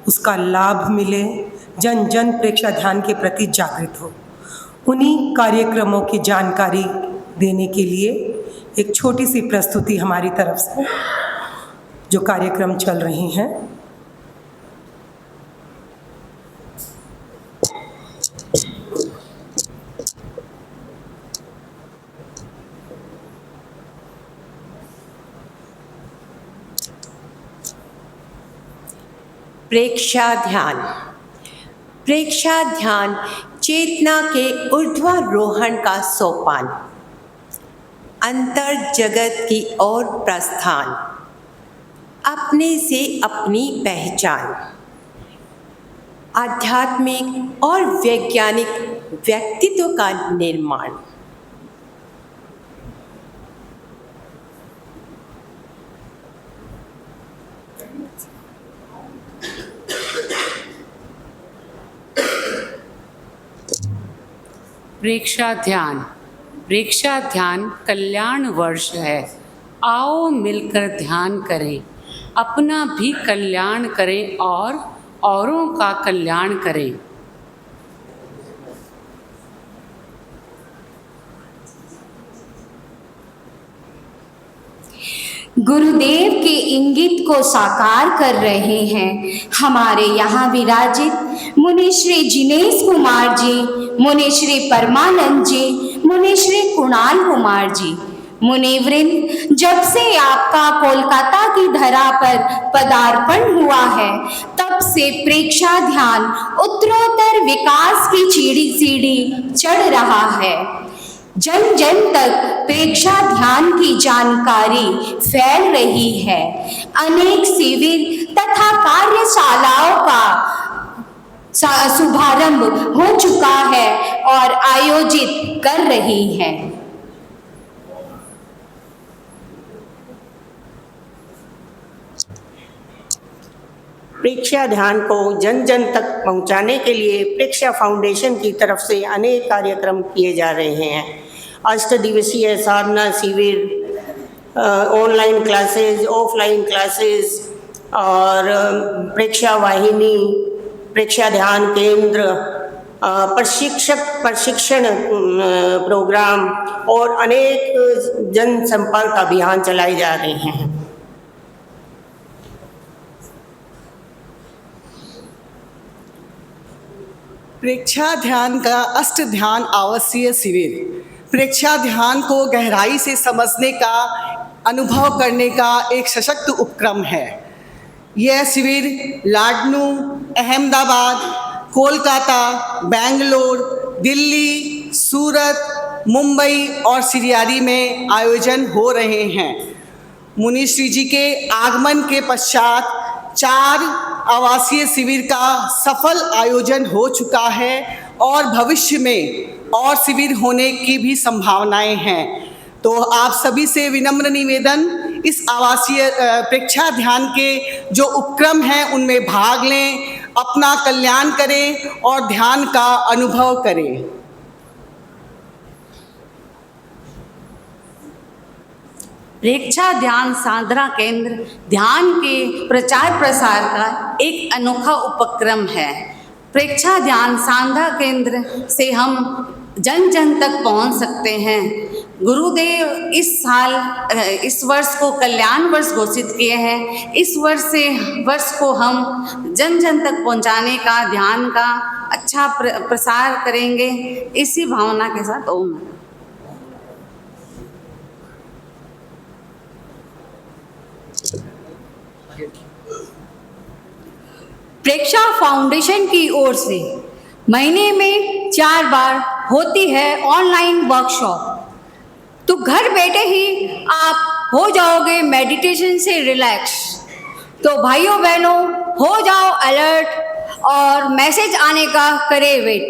उसका लाभ मिले, जन जन प्रेक्षा ध्यान के प्रति जागृत हो। उन्हीं कार्यक्रमों की जानकारी देने के लिए एक छोटी सी प्रस्तुति हमारी तरफ से जो कार्यक्रम चल रहे हैं। प्रेक्षा ध्यान। प्रेक्षा ध्यान चेतना के ऊर्ध्वारोहण का सोपान, अंतर जगत की ओर प्रस्थान, अपने से अपनी पहचान, आध्यात्मिक और वैज्ञानिक व्यक्तित्व का निर्माण। प्रेक्षा ध्यान। प्रेक्षा ध्यान कल्याण वर्ष है। आओ मिलकर ध्यान करें, अपना भी कल्याण करें और औरों का कल्याण करें। गुरुदेव के इंगित को साकार कर रहे हैं हमारे यहाँ विराजित मुनि श्री जिनेश कुमार जी, मुनि श्री परमानंद जी, मुनि श्री कुणाल कुमार जी। मुनिवृंद, जब से आपका कोलकाता की धरा पर पदार्पण हुआ है तब से प्रेक्षा ध्यान उत्तरोत्तर विकास की सीढ़ी चढ़ रहा है। जन जन तक प्रेक्षा ध्यान की जानकारी फैल रही है। अनेक शिविर तथा कार्यशालाओं का शुभारंभ हो चुका है और आयोजित कर रही है। प्रेक्षा ध्यान को जन जन तक पहुंचाने के लिए प्रेक्षा फाउंडेशन की तरफ से अनेक कार्यक्रम किए जा रहे हैं। 8 दिवसीय साधना शिविर, ऑनलाइन क्लासेस, ऑफलाइन क्लासेस और प्रेक्षा वाहिनी, प्रेक्षा ध्यान केंद्र, प्रशिक्षण प्रोग्राम और अनेक जन संपर्क अभियान चलाए जा रहे हैं। प्रेक्षा ध्यान का अष्ट ध्यान आवासीय शिविर प्रेक्षा ध्यान को गहराई से समझने का, अनुभव करने का एक सशक्त उपक्रम है। यह शिविर लाडनू, अहमदाबाद, कोलकाता, बेंगलोर, दिल्ली, सूरत, मुंबई और सिरियारी में आयोजन हो रहे हैं। मुनि श्री जी के आगमन के पश्चात 4 आवासीय शिविर का सफल आयोजन हो चुका है और भविष्य में और शिविर होने की भी संभावनाएं हैं। तो आप सभी से विनम्र निवेदन, इस आवासीय प्रेक्षा ध्यान के जो उपक्रम हैं उनमें भाग लें, अपना कल्याण करें और ध्यान का अनुभव करें। प्रेक्षा ध्यान साधना केंद्र ध्यान के प्रचार प्रसार का एक अनोखा उपक्रम है। प्रेक्षा ध्यान साधना केंद्र से हम जन जन तक पहुंच सकते हैं। गुरुदेव इस वर्ष को कल्याण वर्ष घोषित किए हैं। इस वर्ष को हम जन जन तक पहुंचाने का, ध्यान का अच्छा प्रसार करेंगे। इसी भावना के साथ ओम। प्रेक्षा फाउंडेशन की ओर से महीने में 4 बार होती है ऑनलाइन वर्कशॉप। तो घर बैठे ही आप हो जाओगे मेडिटेशन से रिलैक्स। तो भाइयों बहनों, हो जाओ अलर्ट और मैसेज आने का करे वेट।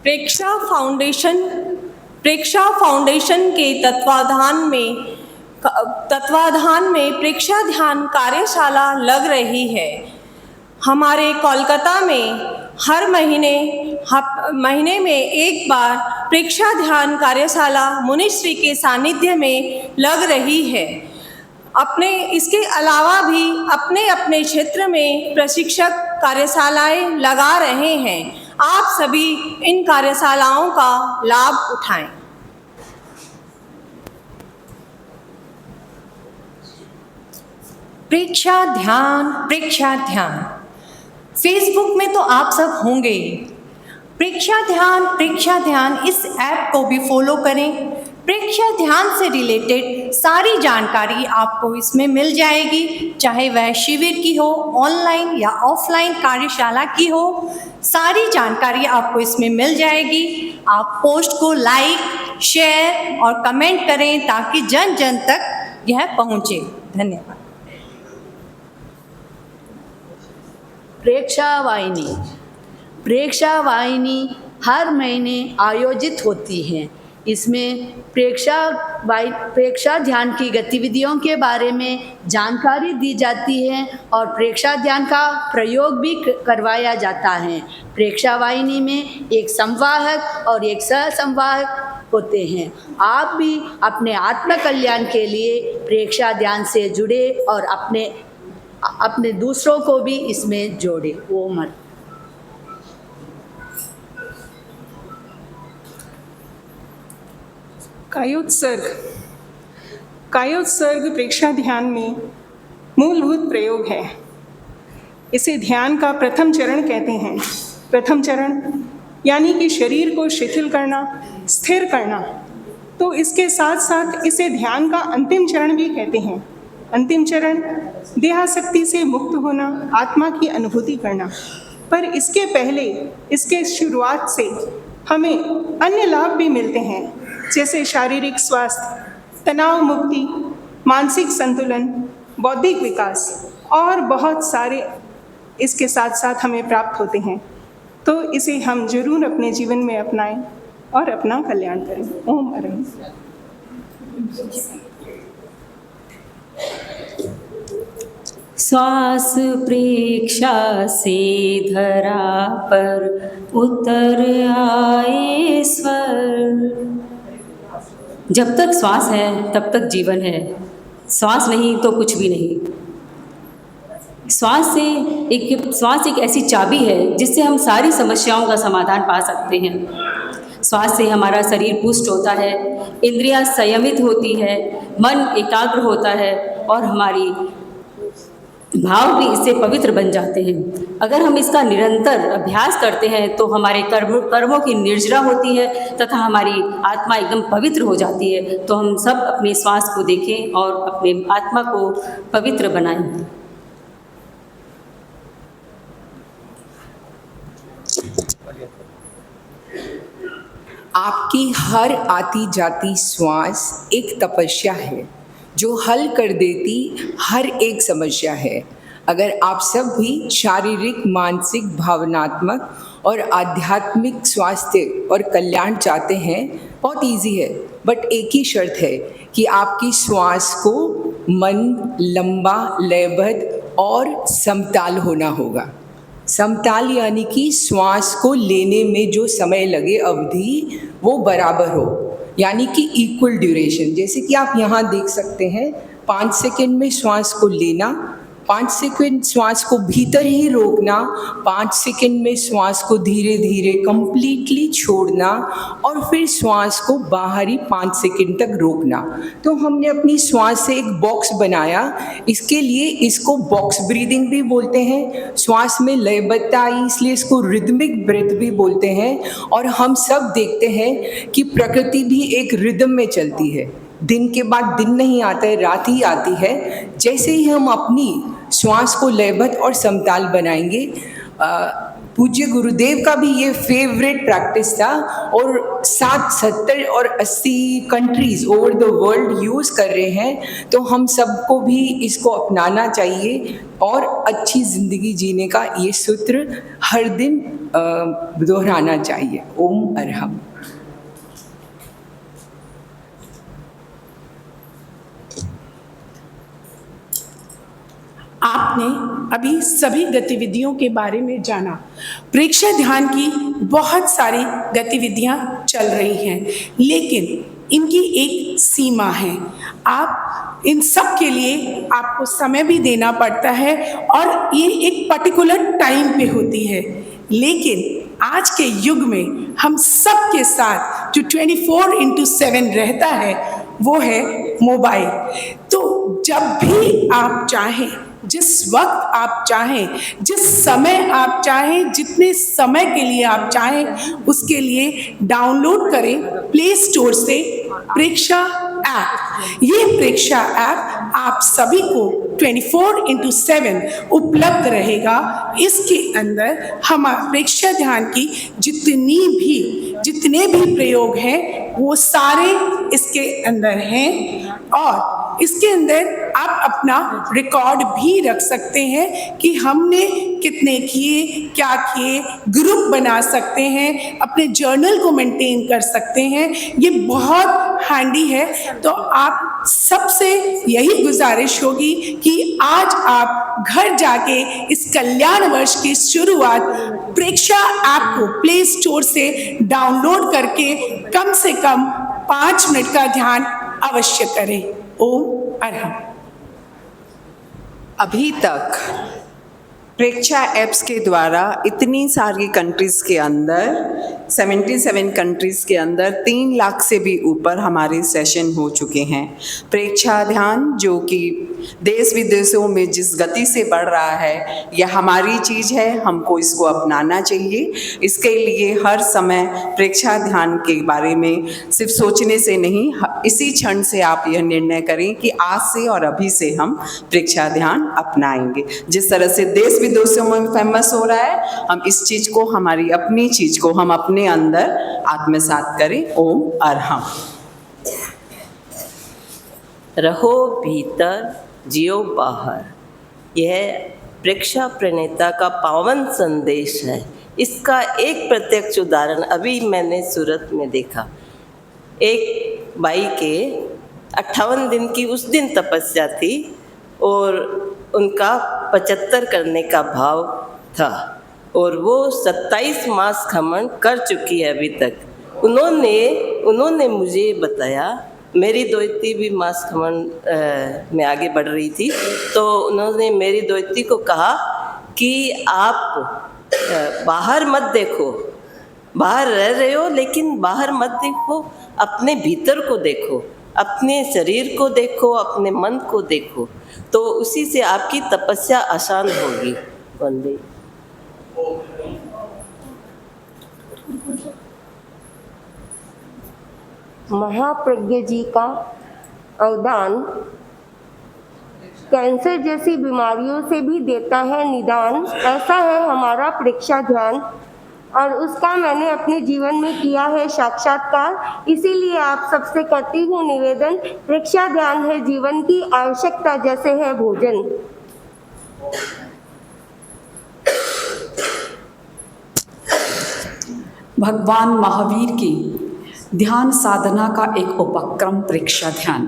प्रेक्षा फाउंडेशन के तत्वाधान में प्रेक्षा ध्यान कार्यशाला लग रही है। हमारे कोलकाता में हर महीने में एक बार प्रेक्षा ध्यान कार्यशाला मुनिश्री के सानिध्य में लग रही है। इसके अलावा भी अपने अपने क्षेत्र में प्रशिक्षक कार्यशालाएं लगा रहे हैं। आप सभी इन कार्यशालाओं का लाभ उठाएं। प्रेक्षा ध्यान फेसबुक में तो आप सब होंगे ही। प्रेक्षा ध्यान इस ऐप को भी फॉलो करें। प्रेक्षा ध्यान से रिलेटेड सारी जानकारी आपको इसमें मिल जाएगी, चाहे वह शिविर की हो, ऑनलाइन या ऑफलाइन कार्यशाला की हो, सारी जानकारी आपको इसमें मिल जाएगी। आप पोस्ट को लाइक, शेयर और कमेंट करें ताकि जन जन तक यह पहुंचे। धन्यवाद। प्रेक्षा वाहिनी हर महीने आयोजित होती हैं। इसमें प्रेक्षा ध्यान की गतिविधियों के बारे में जानकारी दी जाती है और प्रेक्षा ध्यान का प्रयोग भी करवाया जाता है। प्रेक्षा वाहिनी में एक संवाहक और एक सह संवाहक होते हैं। आप भी अपने आत्म कल्याण के लिए प्रेक्षा ध्यान से जुड़े और अपने दूसरों को भी इसमें जोड़े। ओम। कायोत्सर्ग प्रेक्षा ध्यान में मूलभूत प्रयोग है। इसे ध्यान का प्रथम चरण कहते हैं। प्रथम चरण यानी कि शरीर को शिथिल करना, स्थिर करना। तो इसके साथ साथ इसे ध्यान का अंतिम चरण भी कहते हैं। अंतिम चरण देहासक्ति से मुक्त होना, आत्मा की अनुभूति करना। पर इसके पहले, इसके शुरुआत से हमें अन्य लाभ भी मिलते हैं, जैसे शारीरिक स्वास्थ्य, तनाव मुक्ति, मानसिक संतुलन, बौद्धिक विकास और बहुत सारे इसके साथ साथ हमें प्राप्त होते हैं। तो इसे हम जरूर अपने जीवन में अपनाएं और अपना कल्याण करें। ओम अरहं। श्वास प्रेक्षा से धरा पर उतर आए स्वर। जब तक श्वास है तब तक जीवन है, श्वास नहीं तो कुछ भी नहीं। श्वास एक ऐसी चाबी है जिससे हम सारी समस्याओं का समाधान पा सकते हैं। श्वास से हमारा शरीर पुष्ट होता है, इंद्रियां संयमित होती है, मन एकाग्र होता है और हमारी भाव भी इससे पवित्र बन जाते हैं। अगर हम इसका निरंतर अभ्यास करते हैं तो हमारे कर्मों की निर्जरा होती है तथा हमारी आत्मा एकदम पवित्र हो जाती है। तो हम सब अपने श्वास को देखें और अपने आत्मा को पवित्र बनाएं। आपकी हर आती जाती श्वास एक तपस्या है जो हल कर देती हर एक समस्या है। अगर आप सब भी शारीरिक, मानसिक, भावनात्मक और आध्यात्मिक स्वास्थ्य और कल्याण चाहते हैं, बहुत इजी है, बट एक ही शर्त है कि आपकी श्वास को मन लंबा, लयबद्ध और समताल होना होगा। समताल यानी कि श्वास को लेने में जो समय लगे अवधि वो बराबर हो, यानी कि इक्वल ड्यूरेशन। जैसे कि आप यहाँ देख सकते हैं, 5 सेकेंड में श्वास को लेना, 5 सेकेंड श्वास को भीतर ही रोकना, 5 सेकेंड में श्वास को धीरे धीरे कंप्लीटली छोड़ना और फिर श्वास को बाहरी 5 सेकेंड तक रोकना। तो हमने अपनी श्वास से एक बॉक्स बनाया। इसके लिए इसको बॉक्स ब्रीदिंग भी बोलते हैं। श्वास में लयबद्धता आई इसलिए इसको रिदमिक ब्रेथ भी बोलते हैं। और हम सब देखते हैं कि प्रकृति भी एक रिदम में चलती है। दिन के बाद दिन नहीं आता है, रात ही आती है। जैसे ही हम अपनी श्वास को लयबद्ध और समताल बनाएंगे, पूज्य गुरुदेव का भी ये फेवरेट प्रैक्टिस था और 70 और 80 countries over the world use कर रहे हैं। तो हम सबको भी इसको अपनाना चाहिए और अच्छी ज़िंदगी जीने का ये सूत्र हर दिन दोहराना चाहिए। ओम अरहम। आप आपने अभी सभी गतिविधियों के बारे में जाना। प्रेक्षा ध्यान की बहुत सारी गतिविधियां चल रही हैं, लेकिन इनकी एक सीमा है। आप इन सब के लिए आपको समय भी देना पड़ता है और ये एक पर्टिकुलर टाइम पे होती है। लेकिन आज के युग में हम सब के साथ जो 24/7 रहता है वो है मोबाइल। तो जब भी आप चाहें, जिस वक्त आप चाहें, जिस समय आप चाहें, जितने समय के लिए आप चाहें, उसके लिए डाउनलोड करें प्ले स्टोर से प्रेक्षा ऐप। ये प्रेक्षा ऐप आप सभी को 24/7 उपलब्ध रहेगा। इसके अंदर हम प्रेक्षा ध्यान की जितने भी प्रयोग हैं वो सारे इसके अंदर हैं, और इसके अंदर आप अपना रिकॉर्ड भी रख सकते हैं कि हमने कितने किए, क्या किए, ग्रुप बना सकते हैं, अपने जर्नल को मेंटेन कर सकते हैं। ये बहुत हैंडी है। तो आप सबसे यही गुजारिश होगी कि आज आप घर जाके इस कल्याण वर्ष की शुरुआत प्रेक्षा ऐप को प्ले स्टोर से डाउनलोड करके कम से कम 5 मिनट का ध्यान अवश्य करें। ओम अरहम। अभी तक प्रेक्षा ऐप्स के द्वारा इतनी सारी कंट्रीज़ के अंदर 77 कंट्रीज़ के अंदर 3 लाख से भी ऊपर हमारे सेशन हो चुके हैं। प्रेक्षा ध्यान जो कि देश विदेशों में जिस गति से बढ़ रहा है, यह हमारी चीज़ है, हमको इसको अपनाना चाहिए। इसके लिए हर समय प्रेक्षा ध्यान के बारे में सिर्फ सोचने से नहीं, इसी क्षण से आप यह निर्णय करें कि आज से और अभी से हम प्रेक्षा ध्यान अपनाएंगे। जिस तरह से देश विदेशों में फेमस हो रहा है, हम इस चीज़ को, हमारी अपनी चीज़ को हम अपने अंदर आत्मसात करें। ओम अरहम। रहो भीतर, जियो बाहर, यह प्रेक्षा प्रणेता का पावन संदेश है। इसका एक प्रत्यक्ष उदाहरण अभी मैंने सूरत में देखा। एक बाई के 58 दिन की उस दिन तपस्या थी और उनका 75 करने का भाव था, और वो 27 मास खमन कर चुकी है अभी तक। उन्होंने मुझे बताया, मेरी दोयती भी मास खमन में आगे बढ़ रही थी, तो उन्होंने मेरी दोयती को कहा कि आप बाहर मत देखो, बाहर रह रहे हो लेकिन बाहर मत देखो, अपने भीतर को देखो, अपने शरीर को देखो, अपने मन को देखो, तो उसी से आपकी तपस्या आसान होगी। वंदे। महाप्रज्ञ जी का अवदान कैंसर जैसी बीमारियों से भी देता है निदान। ऐसा है हमारा प्रेक्षा ध्यान, और उसका मैंने अपने जीवन में किया है साक्षात्कार। इसीलिए आप सबसे करती हूँ निवेदन, प्रेक्षा ध्यान है जीवन की आवश्यकता जैसे है भोजन। भगवान महावीर की ध्यान साधना का एक उपक्रम प्रेक्षा ध्यान,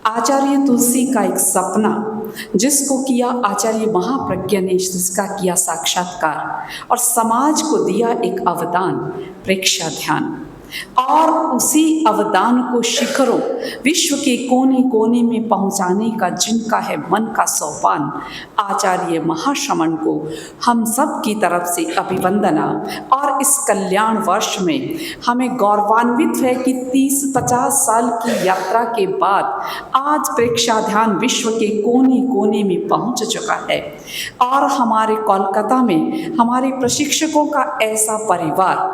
आचार्य तुलसी का एक सपना जिसको किया आचार्य महाप्रज्ञ ने, जिसका किया साक्षात्कार और समाज को दिया एक अवदान प्रेक्षा ध्यान, और उसी अवदान को शिखरों विश्व के कोने कोने में पहुंचाने का जिनका है मन का सोपान, आचार्य महाश्रमण को हम सब की तरफ से अभिवंदना। और इस कल्याण वर्ष में हमें गौरवान्वित है कि 30-50 साल की यात्रा के बाद आज प्रेक्षा ध्यान विश्व के कोने कोने में पहुंच चुका है, और हमारे कोलकाता में हमारे प्रशिक्षकों का ऐसा परिवार,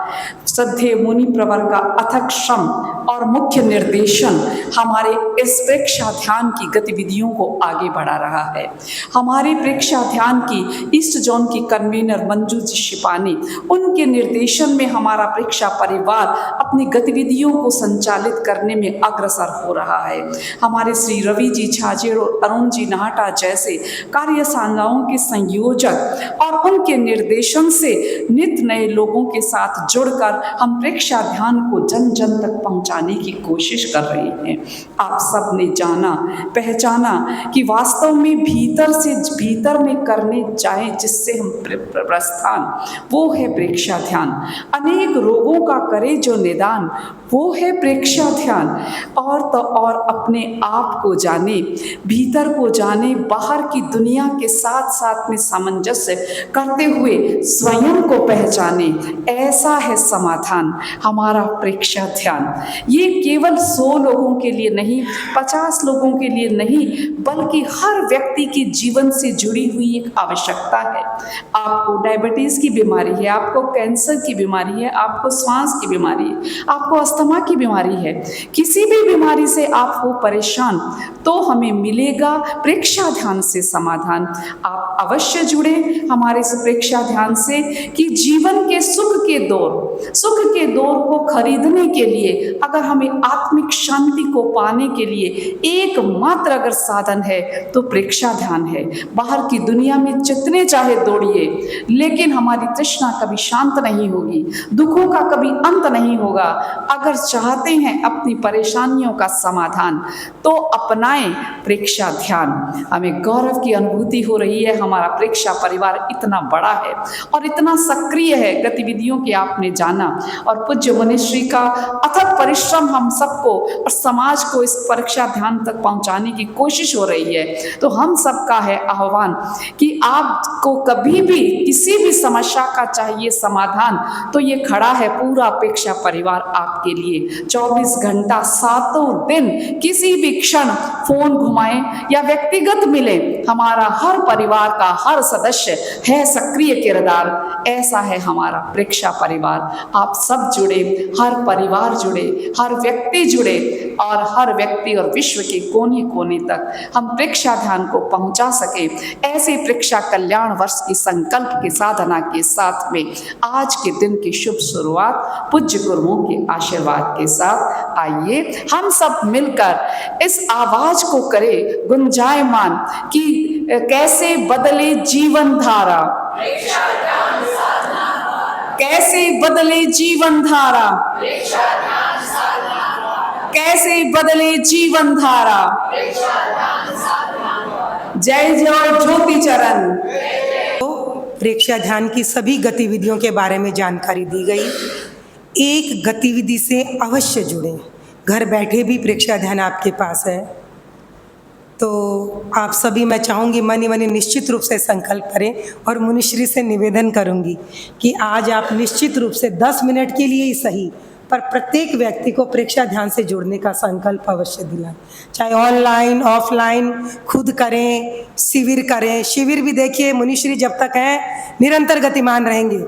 श्रद्धेय मुनि प्रवर का अथक श्रम और मुख्य निर्देशन हमारे इस प्रेक्षा ध्यान की गतिविधियों को आगे बढ़ा रहा है। हमारे प्रेक्षा ध्यान की ईस्ट जोन की कन्वीनर मंजू जी शिपानी, उनके निर्देशन में हमारा प्रेक्षा परिवार अपनी गतिविधियों को संचालित करने में अग्रसर हो रहा है। हमारे श्री रवि जी छाजेड़ और अरुण जी नाहटा जैसे कार्यशालाओं के संयोजक और उनके निर्देशन से नित नए लोगों के साथ जुड़कर हम प्रेक्षा ध्यान ज्ञान को जन जन तक पहुंचाने की कोशिश कर रहे हैं। आप सब ने जाना पहचाना कि वास्तव में भीतर से भीतर में करने जाए जिससे हम प्रस्थान, वो है प्रेक्षा ध्यान। अनेक रोगों का करे जो निदान, वो है प्रेक्षा ध्यान। और तो और अपने आप को जाने, भीतर को जाने, बाहर की दुनिया के साथ साथ में सामंजस्य करते हुए स्वयं को पहचाने, ऐसा है समाधान हमारा प्रेक्षा ध्यान। ये केवल 100 लोगों के लिए नहीं, 50 लोगों के लिए नहीं, बल्कि हर व्यक्ति के जीवन से जुड़ी हुई एक आवश्यकता है। आपको डायबिटीज की बीमारी है, आपको कैंसर की बीमारी है, आपको श्वास की बीमारी है, आपको अस्थमा की बीमारी है, किसी भी बीमारी से आप हो परेशान, तो हमें मिलेगा प्रेक्षा ध्यान से समाधान। आप अवश्य जुड़े हमारे इस प्रेक्षा ध्यान से कि जीवन के सुख के दौर को खरीदने के लिए, अगर हमें आत्मिक शांति को पाने के लिए एकमात्र अगर साधन है तो प्रेक्षा ध्यान है। बाहर की दुनिया में जितने चाहे दौड़िए, लेकिन हमारी तृष्णा कभी शांत नहीं होगी, दुखों का कभी अंत नहीं होगा। अगर चाहते हैं अपनी परेशानियों का समाधान तो अपनाएं प्रेक्षा ध्यान। हमें गौरव की अनुभूति हो रही है, हमारा प्रेक्षा परिवार इतना बड़ा है और इतना सक्रिय है। गतिविधियों के आपने जाना और पूज्य मुनिश्री का अथक परिश्रम हम सबको और समाज को इस परीक्षा ध्यान तक पहुंचाने की कोशिश हो रही है। तो हम सबका है आह्वान कि आपको कभी भी किसी भी समस्या का चाहिए समाधान, तो ये खड़ा है पूरा प्रेक्षा परिवार आपके लिए। 24 घंटा 7 दिन किसी भी क्षण फोन घुमाएं या व्यक्तिगत मिले, हमारा हर परिवार का हर सदस्य है सक्रिय किरदार। ऐसा है हमारा प्रेक्षा परिवार। आप सब जुड़े, हर परिवार जुड़े, हर व्यक्ति जुड़े और हर व्यक्ति और विश्व के कोने कोने तक हम प्रेक्षा ध्यान को पहुंचा सके। ऐसे प्रेक्षा कल्याण वर्ष की संकल्प की साधना के साथ में आज के दिन की शुभ शुरुआत पूज्य गुरुओं के आशीर्वाद के साथ आइए हम सब मिलकर इस आवाज को करें गुंजायमान कि कैसे बदले जीवन धारा, कैसे बदले जीवन धारा, कैसे बदले जीवन धारा। जय जय ज्योति चरण। प्रेक्षा ध्यान की सभी गतिविधियों के बारे में जानकारी दी गई। एक गतिविधि से अवश्य जुड़ें। घर बैठे भी प्रेक्षा ध्यान आपके पास है, तो आप सभी, मैं चाहूँगी मन ही मन निश्चित रूप से संकल्प करें और मुनिश्री से निवेदन करूँगी कि आज आप निश्चित रूप से 10 मिनट के लिए ही सही, पर प्रत्येक व्यक्ति को प्रेक्षा ध्यान से जुड़ने का संकल्प अवश्य दिलाएं। चाहे ऑनलाइन ऑफलाइन खुद करें, शिविर करें। शिविर भी देखिए मुनिश्री जब तक है निरंतर गतिमान रहेंगे।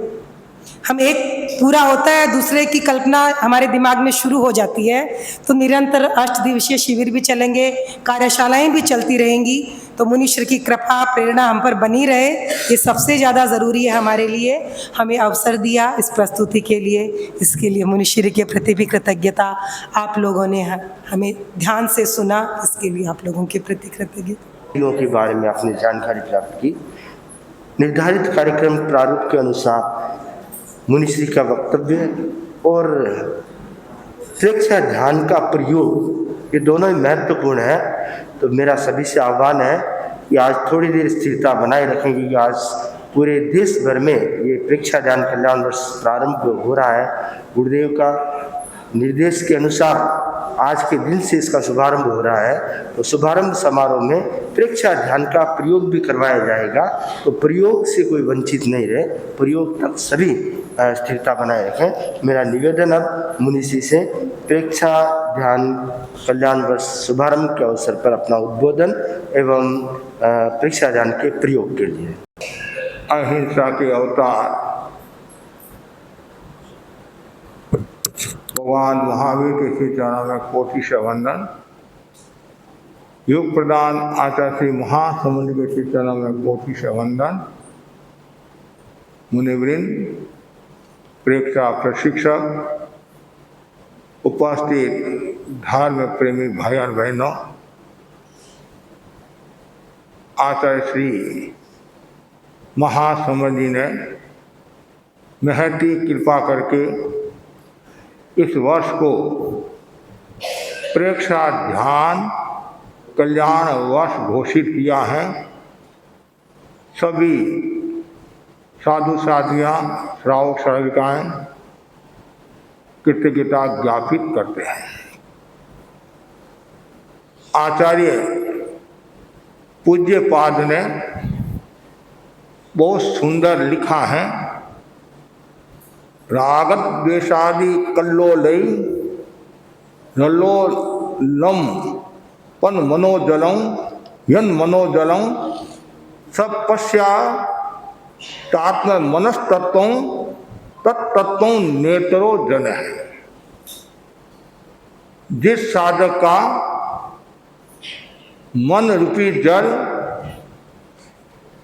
हम एक पूरा होता है, दूसरे की कल्पना हमारे दिमाग में शुरू हो जाती है, तो निरंतर 8 दिवसीय शिविर भी चलेंगे, कार्यशालाएं भी चलती रहेंगी। तो मुनिश्री की कृपा प्रेरणा हम पर बनी रहे, ये सबसे ज़्यादा ज़रूरी है हमारे लिए। हमें अवसर दिया इस प्रस्तुति के लिए, इसके लिए मुनिश्री के प्रति भी कृतज्ञता। आप लोगों ने हमें ध्यान से सुना, इसके लिए आप लोगों के प्रति कृतज्ञता। के बारे में आपने जानकारी प्राप्त की। निर्धारित कार्यक्रम प्रारूप के अनुसार मुनिश्री का वक्तव्य और प्रेक्षा ध्यान का प्रयोग, ये दोनों ही महत्वपूर्ण है। तो मेरा सभी से आह्वान है कि आज थोड़ी देर स्थिरता बनाए रखेंगे कि आज पूरे देश भर में ये प्रेक्षा ध्यान कल्याण वर्ष प्रारंभ हो रहा है। गुरुदेव का निर्देश के अनुसार आज के दिन से इसका शुभारंभ हो रहा है। तो शुभारंभ समारोह में प्रेक्षा ध्यान का प्रयोग भी करवाया जाएगा। तो प्रयोग से कोई वंचित नहीं रहे, प्रयोग तक सभी स्थिरता बनाए रखें। मेरा निवेदन अब मुनिश्री से प्रेक्षा ध्यान कल्याण वर्ष शुभारंभ के अवसर पर अपना उद्बोधन एवं प्रेक्षा ध्यान के प्रयोग के लिए। अहिंसा के अवतार भगवान महावीर के श्री चरणों में कोटि से वंदन। योग प्रदान आचार्य श्री महासमुद्र के श्री चरणों में कोटि से वंदन। मुनिवृंद, प्रेक्षा प्रशिक्षक, उपस्थित धर्म प्रेमी भाई और बहनों, आचार्य श्री महासमुद्र जी ने महती कृपा करके इस वर्ष को प्रेक्षा ध्यान कल्याण वर्ष घोषित किया है। सभी साधु साधियाँ, श्रावक श्राविकाएँ कृतज्ञता ज्ञापित करते हैं। आचार्य पूज्य पाद ने बहुत सुंदर लिखा है, रागत द्वेषादि कल्लोलई नलोलम पन मनोजलं यन मनोजलं सपश्या तात्म मनस्तत्वं तत्तत्वं नेत्रो जन है। जिस साधक का मन रूपी जल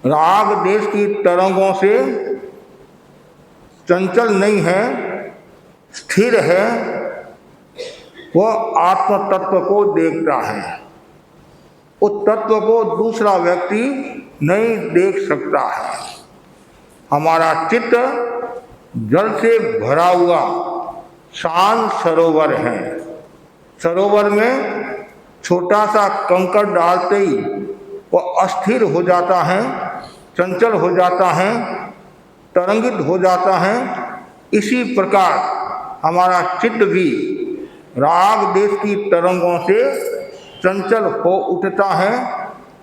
राग देश की तरंगों से चंचल नहीं है, स्थिर है, वह आत्म तत्व को देखता है। उस तत्व को दूसरा व्यक्ति नहीं देख सकता है। हमारा चित्त जल से भरा हुआ शांत सरोवर है। सरोवर में छोटा सा कंकड़ डालते ही वह अस्थिर हो जाता है, चंचल हो जाता है, तरंगित हो जाता है। इसी प्रकार हमारा चित्त भी राग देश की तरंगों से चंचल हो उठता है।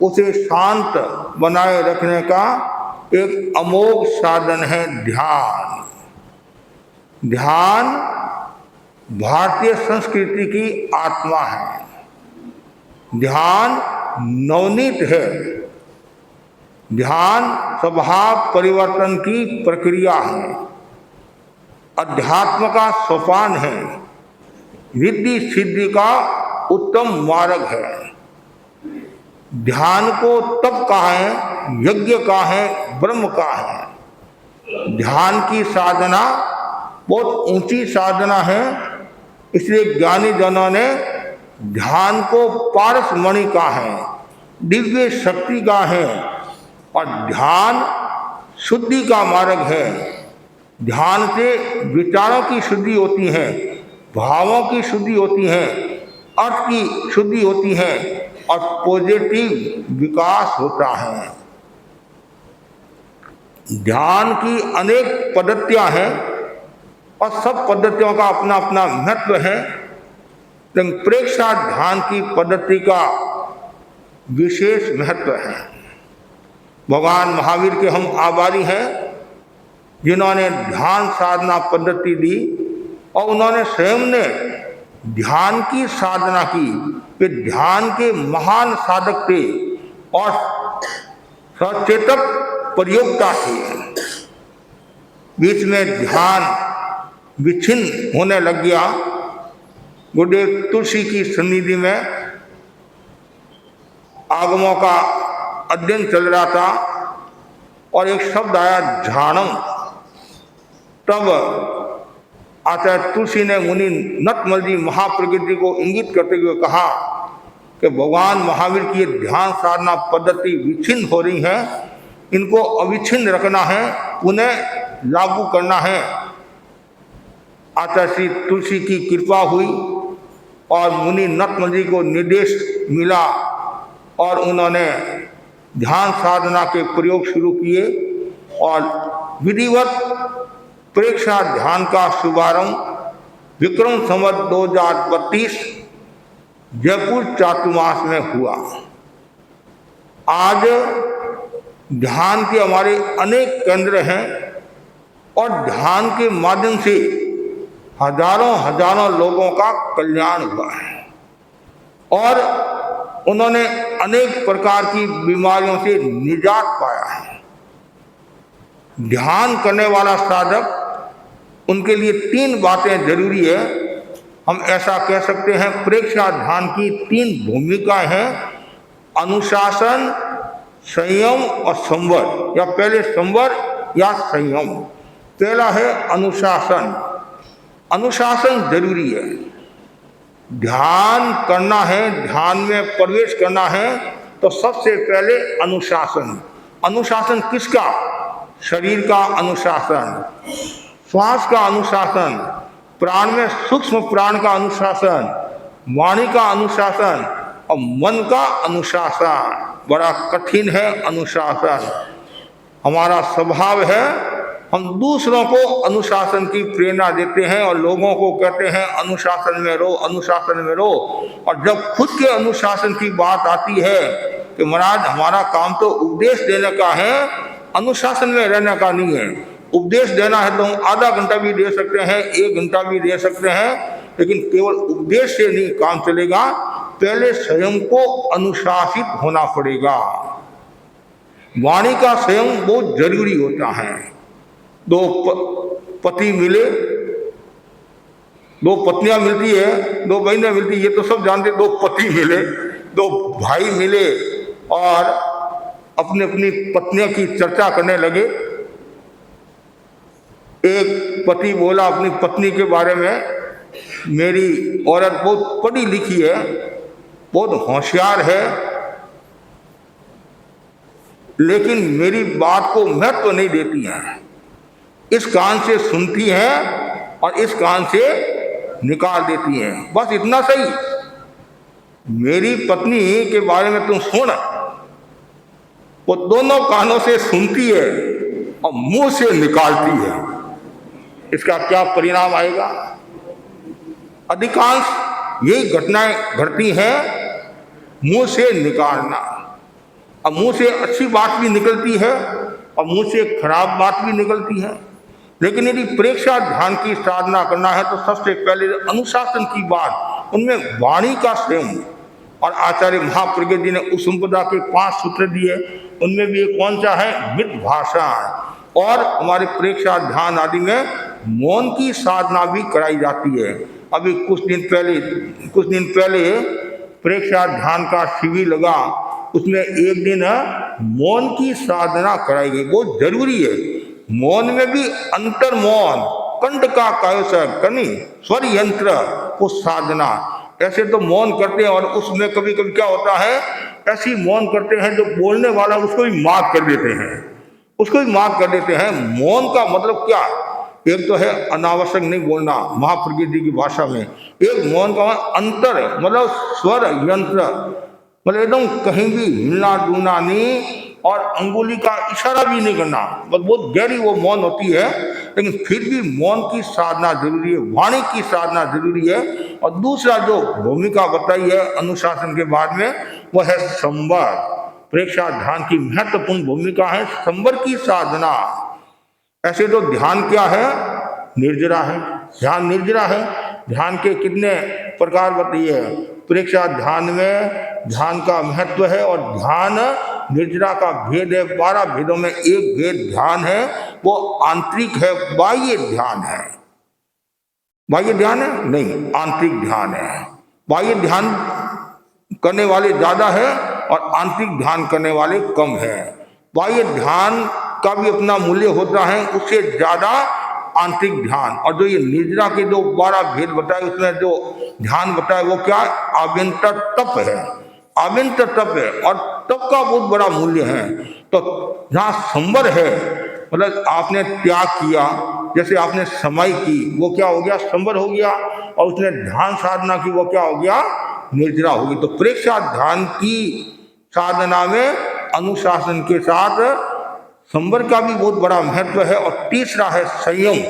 उसे शांत बनाए रखने का एक अमोघ साधन है ध्यान। ध्यान भारतीय संस्कृति की आत्मा है। ध्यान नवनीत है। ध्यान स्वभाव परिवर्तन की प्रक्रिया है। अध्यात्म का सोपान है। रिद्धि सिद्धि का उत्तम मार्ग है। ध्यान को तप कहा है, यज्ञ कहा है, ब्रह्म कहा है। ध्यान की साधना बहुत ऊंची साधना है। इसलिए ज्ञानी जनों ने ध्यान को पारस मणि कहा है, दिव्य शक्ति का है। और ध्यान शुद्धि का मार्ग है। ध्यान से विचारों की शुद्धि होती है, भावों की शुद्धि होती है, अर्थ की शुद्धि होती है और पॉजिटिव विकास होता है। ध्यान की अनेक पद्धतियां हैं और सब पद्धतियों का अपना अपना महत्व है। लेकिन प्रेक्षा ध्यान की पद्धति का विशेष महत्व है। भगवान महावीर के हम आभारी हैं जिन्होंने ध्यान साधना पद्धति दी और उन्होंने स्वयं ने ध्यान की साधना की। वे ध्यान के महान साधक थे और सचेतक प्रयोक्ता थे। बीच में ध्यान विच्छिन्न होने लग गया। गुरुदेव तुलसी की सन्निधि में आगमों का अध्ययन चल रहा था और एक शब्द आया झाणम। तब आचार्य तुलसी ने मुनि नतमल जी महाप्रकृति को इंगित करते हुए कहा कि भगवान महावीर की ये ध्यान साधना पद्धति विच्छिन्न हो रही है, इनको अविच्छिन्न रखना है, उन्हें लागू करना है। आचार्य श्री तुलसी की कृपा हुई और मुनि नतमल जी को निर्देश मिला और उन्होंने ध्यान साधना के प्रयोग शुरू किए और विधिवत प्रेक्षा ध्यान का शुभारंभ विक्रम संवत 2032 जयपुर चातुर्मास में हुआ। आज ध्यान के हमारे अनेक केंद्र हैं और ध्यान के माध्यम से हजारों हजारों लोगों का कल्याण हुआ है और उन्होंने अनेक प्रकार की बीमारियों से निजात पाया है। ध्यान करने वाला साधक, उनके लिए 3 बातें जरूरी है। हम ऐसा कह सकते हैं प्रेक्षा ध्यान की 3 भूमिकाएं हैं, अनुशासन, संयम और संवर, या पहले संवर या संयम। पहला है अनुशासन। अनुशासन जरूरी है। ध्यान करना है, ध्यान में प्रवेश करना है तो सबसे पहले अनुशासन। अनुशासन किसका? शरीर का अनुशासन, श्वास का अनुशासन, प्राण में सूक्ष्म प्राण का अनुशासन, वाणी का अनुशासन और मन का अनुशासन बड़ा कठिन है। अनुशासन हमारा स्वभाव है, हम दूसरों को अनुशासन की प्रेरणा देते हैं और लोगों को कहते हैं अनुशासन में रहो, अनुशासन में रहो। और जब खुद के अनुशासन की बात आती है कि महाराज हमारा काम तो उपदेश देने का है, अनुशासन में रहने का नहीं है। उपदेश देना है तो हम आधा घंटा भी दे सकते हैं, 1 घंटा भी दे सकते हैं, लेकिन केवल उपदेश से नहीं काम चलेगा। पहले स्वयं को अनुशासित होना पड़ेगा। वाणी का स्वयं बहुत जरूरी होता है। दो पति मिले, 2 पत्नियां मिलती है, 2 बहनें मिलती है, ये तो सब जानते। 2 पति मिले, 2 भाई मिले और अपनी अपनी पत्नियों की चर्चा करने लगे। एक पति बोला अपनी पत्नी के बारे में, मेरी औरत बहुत पढ़ी लिखी है, बहुत होशियार है, लेकिन मेरी बात को महत्व तो नहीं देती है। इस कान से सुनती है और इस कान से निकाल देती है, बस इतना सही। मेरी पत्नी के बारे में तुम सुन, वो दोनों कानों से सुनती है और मुंह से निकालती है। इसका क्या परिणाम आएगा? अधिकांश यही घटनाएं घटती हैं, मुंह से निकालना। अब मुंह से अच्छी बात भी निकलती है और मुंह से खराब बात भी निकलती है। लेकिन यदि प्रेक्षा ध्यान की साधना करना है तो सबसे पहले अनुशासन की बात, उनमें वाणी का स्वयं। और आचार्य महाप्रज्ञ जी ने उस संपदा के 5 सूत्र दिए, उनमें भी एक कौन सा है? मित भाषा। और हमारे प्रेक्षा ध्यान आदि में मौन की साधना भी कराई जाती है। अभी कुछ दिन पहले प्रेक्षा ध्यान का शिविर लगा, उसमें एक दिन मौन की साधना कराई गई, बहुत जरूरी है। मौन में भी अंतर मौन, कंठ का कायोसर, कनी स्वर यंत्र को साधना। ऐसे तो मौन करते हैं और उसमें कभी कभी क्या होता है, ऐसी मौन करते हैं जो बोलने वाला उसको भी माफ कर देते हैं, उसको भी माफ कर देते हैं। मौन का मतलब क्या? एक तो है अनावश्यक नहीं बोलना महाप्रज्ञ जी की भाषा में, एक मौन का अंतर मतलब स्वर यंत्र, मतलब एकदम कहीं भी हिलना डुलना नहीं और अंगुली का इशारा भी नहीं करना, बस बहुत गहरी वो मौन होती है। लेकिन फिर भी मौन की साधना जरूरी है, वाणी की साधना जरूरी है। और दूसरा जो भूमिका बताई है अनुशासन के बाद में, वह है संवर। प्रेक्षा ध्यान की महत्वपूर्ण भूमिका है संवर की साधना। ऐसे तो ध्यान क्या है? निर्जरा है, ध्यान निर्जरा है। ध्यान के कितने प्रकार बताइए? प्रेक्षा ध्यान में ध्यान का महत्व है और ध्यान निर्जरा का भेद है। 12 भेदों में एक भेद ध्यान है, वो आंतरिक है, बाह्य ध्यान है। बाह्य ध्यान है नहीं, आंतरिक ध्यान है। बाह्य ध्यान करने वाले ज्यादा है और आंतरिक ध्यान करने वाले कम है। बाह्य ध्यान का भी अपना मूल्य होता है, उससे ज्यादा आंतरिक ध्यान। और जो ये निर्जरा के जो 12 भेद बताए, उसमें जो ध्यान बताया वो क्या? आभ्यंतर तप है, आभ्यंतर तप है और तप का बहुत बड़ा मूल्य है। तो जहाँ संवर है मतलब आपने त्याग किया, जैसे आपने समाई की, वो क्या हो गया? संवर हो गया। और उसने ध्यान साधना की, वो क्या हो गया? निर्जरा होगी। तो प्रेक्षा ध्यान की साधना में अनुशासन के साथ संवर का भी बहुत बड़ा महत्व है। और तीसरा है संयम।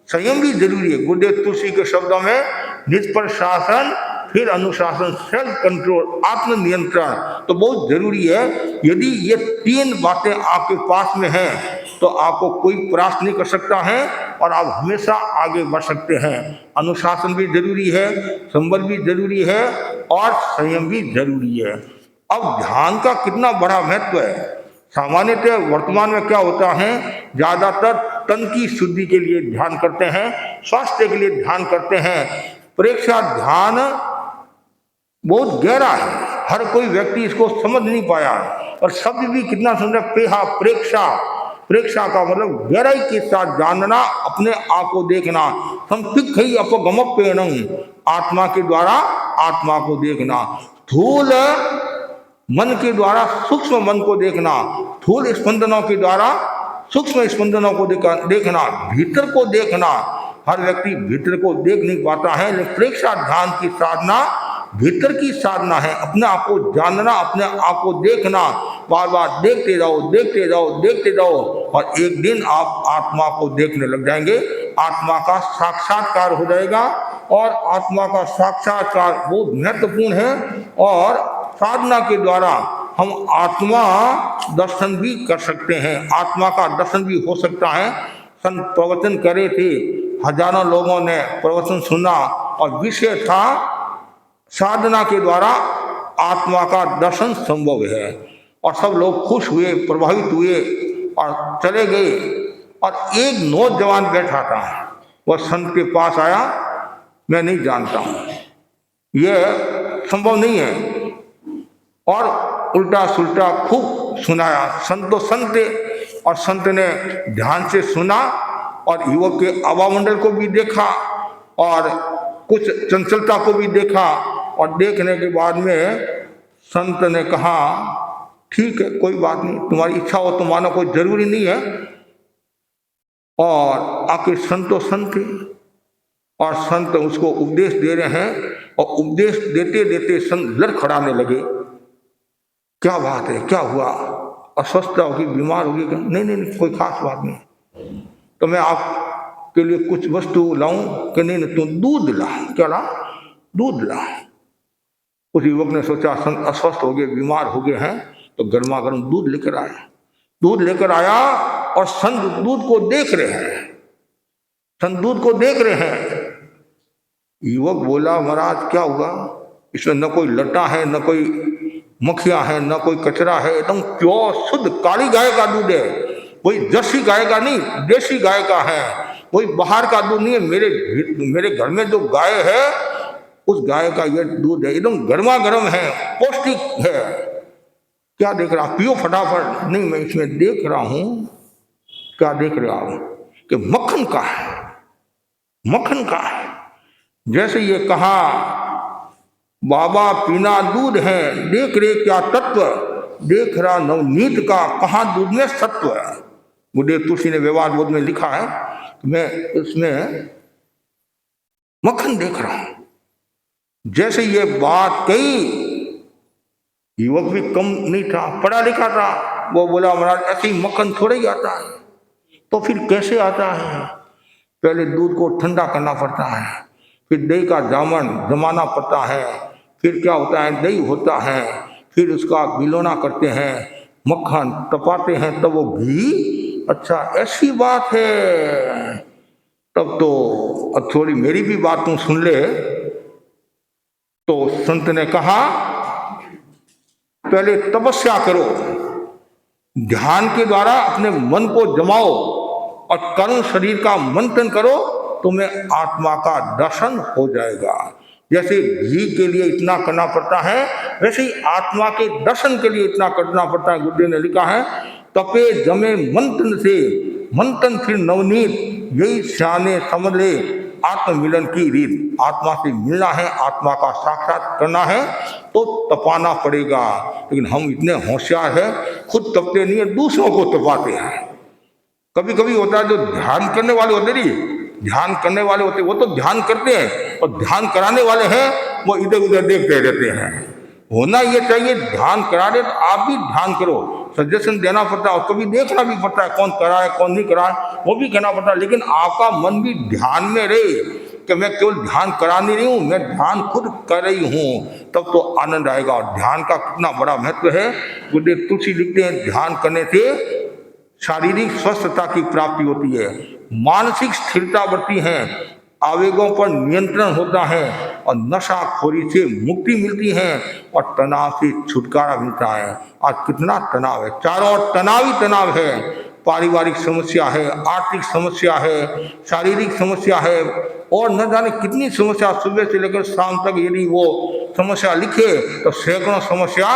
संयम भी जरूरी है। गुरुदेव तुलसी के शब्दों में निज पर शासन, फिर अनुशासन, सेल्फ कंट्रोल, आत्म नियंत्रण तो बहुत जरूरी है। यदि ये 3 बातें आपके पास में हैं तो आपको कोई परास्त नहीं कर सकता है और आप हमेशा आगे बढ़ सकते हैं। अनुशासन भी जरूरी है, संवर भी जरूरी है और संयम भी जरूरी है। अब ध्यान का कितना बड़ा महत्व है। सामान्यतः वर्तमान में क्या होता है, ज्यादातर तन की शुद्धि के लिए ध्यान करते हैं, स्वास्थ्य के लिए ध्यान करते हैं। प्रेक्षा ध्यान बहुत गहरा है, हर कोई व्यक्ति इसको समझ नहीं पाया। और शब्द भी कितना सुंदर, पेहा प्रेक्षा। प्रेक्षा का मतलब गहराई के साथ जानना, अपने आप को देखना। संपिक ही अपगमपेणं, आत्मा के द्वारा आत्मा को देखना। स्थूल मन के द्वारा सूक्ष्म मन को देखना, स्थूल स्पंदनों के द्वारा सूक्ष्म स्पंदनों को देखना, भीतर को देखना। हर व्यक्ति भीतर को देख नहीं पाता है, लेकिन प्रेक्षा ध्यान की साधना भीतर की साधना है। अपने आप को जानना, अपने आप को देखना, बार बार देखते जाओ, देखते जाओ, देखते जाओ, और एक दिन आप आत्मा को देखने लग जाएंगे। आत्मा का साक्षात्कार हो जाएगा, और आत्मा का साक्षात्कार बहुत महत्वपूर्ण है। और साधना के द्वारा हम आत्मा दर्शन भी कर सकते हैं, आत्मा का दर्शन भी हो सकता है। संत प्रवचन करे थे, हजारों लोगों ने प्रवचन सुना, और विषय था साधना के द्वारा आत्मा का दर्शन संभव है। और सब लोग खुश हुए, प्रभावित हुए और चले गए। और एक नौजवान बैठा था, वह संत के पास आया, मैं नहीं जानता हूँ, यह संभव नहीं है, और उल्टा सुल्टा खूब सुनाया। संत तो संत थे, और संत ने ध्यान से सुना, और युवक के आवामंडल को भी देखा, और कुछ चंचलता को भी देखा। और देखने के बाद में संत ने कहा, ठीक है, कोई बात नहीं, तुम्हारी इच्छा हो तो मानो, कोई जरूरी नहीं है। और आखिर संत तो संत थे, और संत उसको उपदेश दे रहे हैं, और उपदेश देते देते संत लड़खड़ाने लगे। क्या बात है, क्या हुआ, अस्वस्थता होगी, बीमार होगी? नहीं नहीं नहीं, कोई खास बात नहीं, तो मैं आपके लिए कुछ वस्तु लाऊं? कि नहीं नहीं, तुम दूध ला। क्या ला? दूध ला। उस युवक ने सोचा संत अस्वस्थ हो गए, बीमार हो गए हैं, तो गर्मा गर्म दूध लेकर आया। दूध लेकर आया, और संत दूध को देख रहे हैं, संत दूध को देख रहे हैं। युवक बोला, महाराज क्या हुआ? इसमें न कोई लटा है, न कोई मक्खियाँ है, न कोई कचरा है, एकदम प्योर शुद्ध काली गाय का दूध है। कोई जर्सी गाय का नहीं, देसी गाय का है, कोई बाहर का दूध नहीं है। मेरे घर में जो गाय है, उस गाय का यह दूध है, एकदम गर्मा गर्म है, पौष्टिक है। क्या देख रहा? पियो फटाफट। नहीं, मैं इसमें देख रहा हूं। क्या देख रहा हूं? कि मक्खन का है, मक्खन का है। जैसे ये कहा, बाबा पीना दूध है, देख रहे क्या तत्व, देख रहा नवनीत का, कहाँ दूध में सत्व है। गुरुदेव तुलसी ने व्यवहार बोध में लिखा है, मैं उसमें मक्खन देख रहा हूं। जैसे ये बात कही, युवक भी कम नहीं था, पढ़ा लिखा था, वो बोला, महाराज ऐसे ही मक्खन थोड़ा ही आता है। तो फिर कैसे आता है? पहले दूध को ठंडा करना पड़ता है, फिर दही का जामन जमाना पड़ता है, फिर क्या होता है, दही होता है, फिर उसका भिगोना करते हैं, मक्खन तपाते हैं, तब वो घी। अच्छा, ऐसी बात है। तब तो अब थोड़ी मेरी भी बात तुम सुन ले। तो संत ने कहा, पहले तपस्या करो, ध्यान के द्वारा अपने मन को जमाओ, और कर्ण शरीर का मंथन करो, तुम्हें आत्मा का दर्शन हो जाएगा। जैसे घी के लिए इतना करना पड़ता है, वैसे ही आत्मा के दर्शन के लिए इतना करना पड़ता है। गुरुदेव ने लिखा है, तपे जमे मंथन से, मंथन फिर नवनीत, यही सियाने समझ ले आत्म मिलन की रीत। आत्मा से मिलना है, आत्मा का साक्षात करना है, तो तपाना पड़ेगा। लेकिन हम इतने होशियार हैं, खुद तपते नहीं है, दूसरों को तपाते हैं। कभी कभी होता है, जो ध्यान करने वाले होते नहीं, ध्यान करने वाले होते, वो तो ध्यान करते हैं, और ध्यान कराने वाले हैं, वो इधर उधर देखते रहते हैं। होना ये चाहिए, ध्यान करा रहे तो आप भी ध्यान करो, सजेशन देना पड़ता है, और कभी देखना भी पड़ता है कौन करा है कौन नहीं करा है, वो भी करना पड़ता है। लेकिन आपका मन भी ध्यान में रहे कि मैं केवल ध्यान करा नहीं रही हूँ, मैं ध्यान खुद कर रही हूँ, तब तो आनंद आएगा। और ध्यान का कितना बड़ा महत्व है। गुरुदेव तुलसी लिखते हैं, ध्यान करने से शारीरिक स्वस्थता की प्राप्ति होती है, मानसिक स्थिरता बढ़ती है, आवेगों पर नियंत्रण होता है, और नशाखोरी से मुक्ति मिलती है, और तनाव से छुटकारा मिलता है। आज कितना तनाव है, चारों ओर तनाव ही तनाव है। पारिवारिक समस्या है, आर्थिक समस्या है, शारीरिक समस्या है, और न जाने कितनी समस्या। सुबह से लेकर शाम तक यदि वो समस्या लिखे तो सैकड़ों समस्या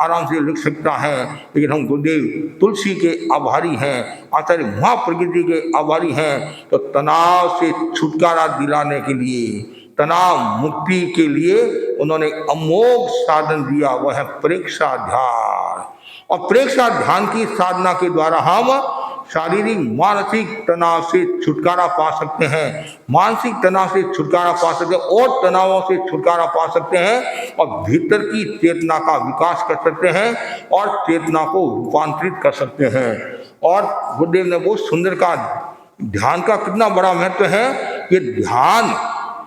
आराम से लिख सकता है। लेकिन हम गुरुदेव तुलसी के आभारी हैं, आचार्य महाप्रकृति के आभारी हैं। तो तनाव से छुटकारा दिलाने के लिए, तनाव मुक्ति के लिए उन्होंने अमोघ साधन दिया, वह है प्रेक्षा ध्यान। और प्रेक्षा ध्यान की साधना के द्वारा हम शारीरिक मानसिक तनाव से छुटकारा पा सकते हैं, मानसिक तनाव से छुटकारा पा सकते हैं और तनावों से छुटकारा पा सकते हैं और भीतर की चेतना का विकास कर सकते हैं और चेतना को रूपांतरित कर सकते हैं। और गुरुदेव ने बहुत सुंदर कहा ध्यान का कितना बड़ा महत्व है। ये ध्यान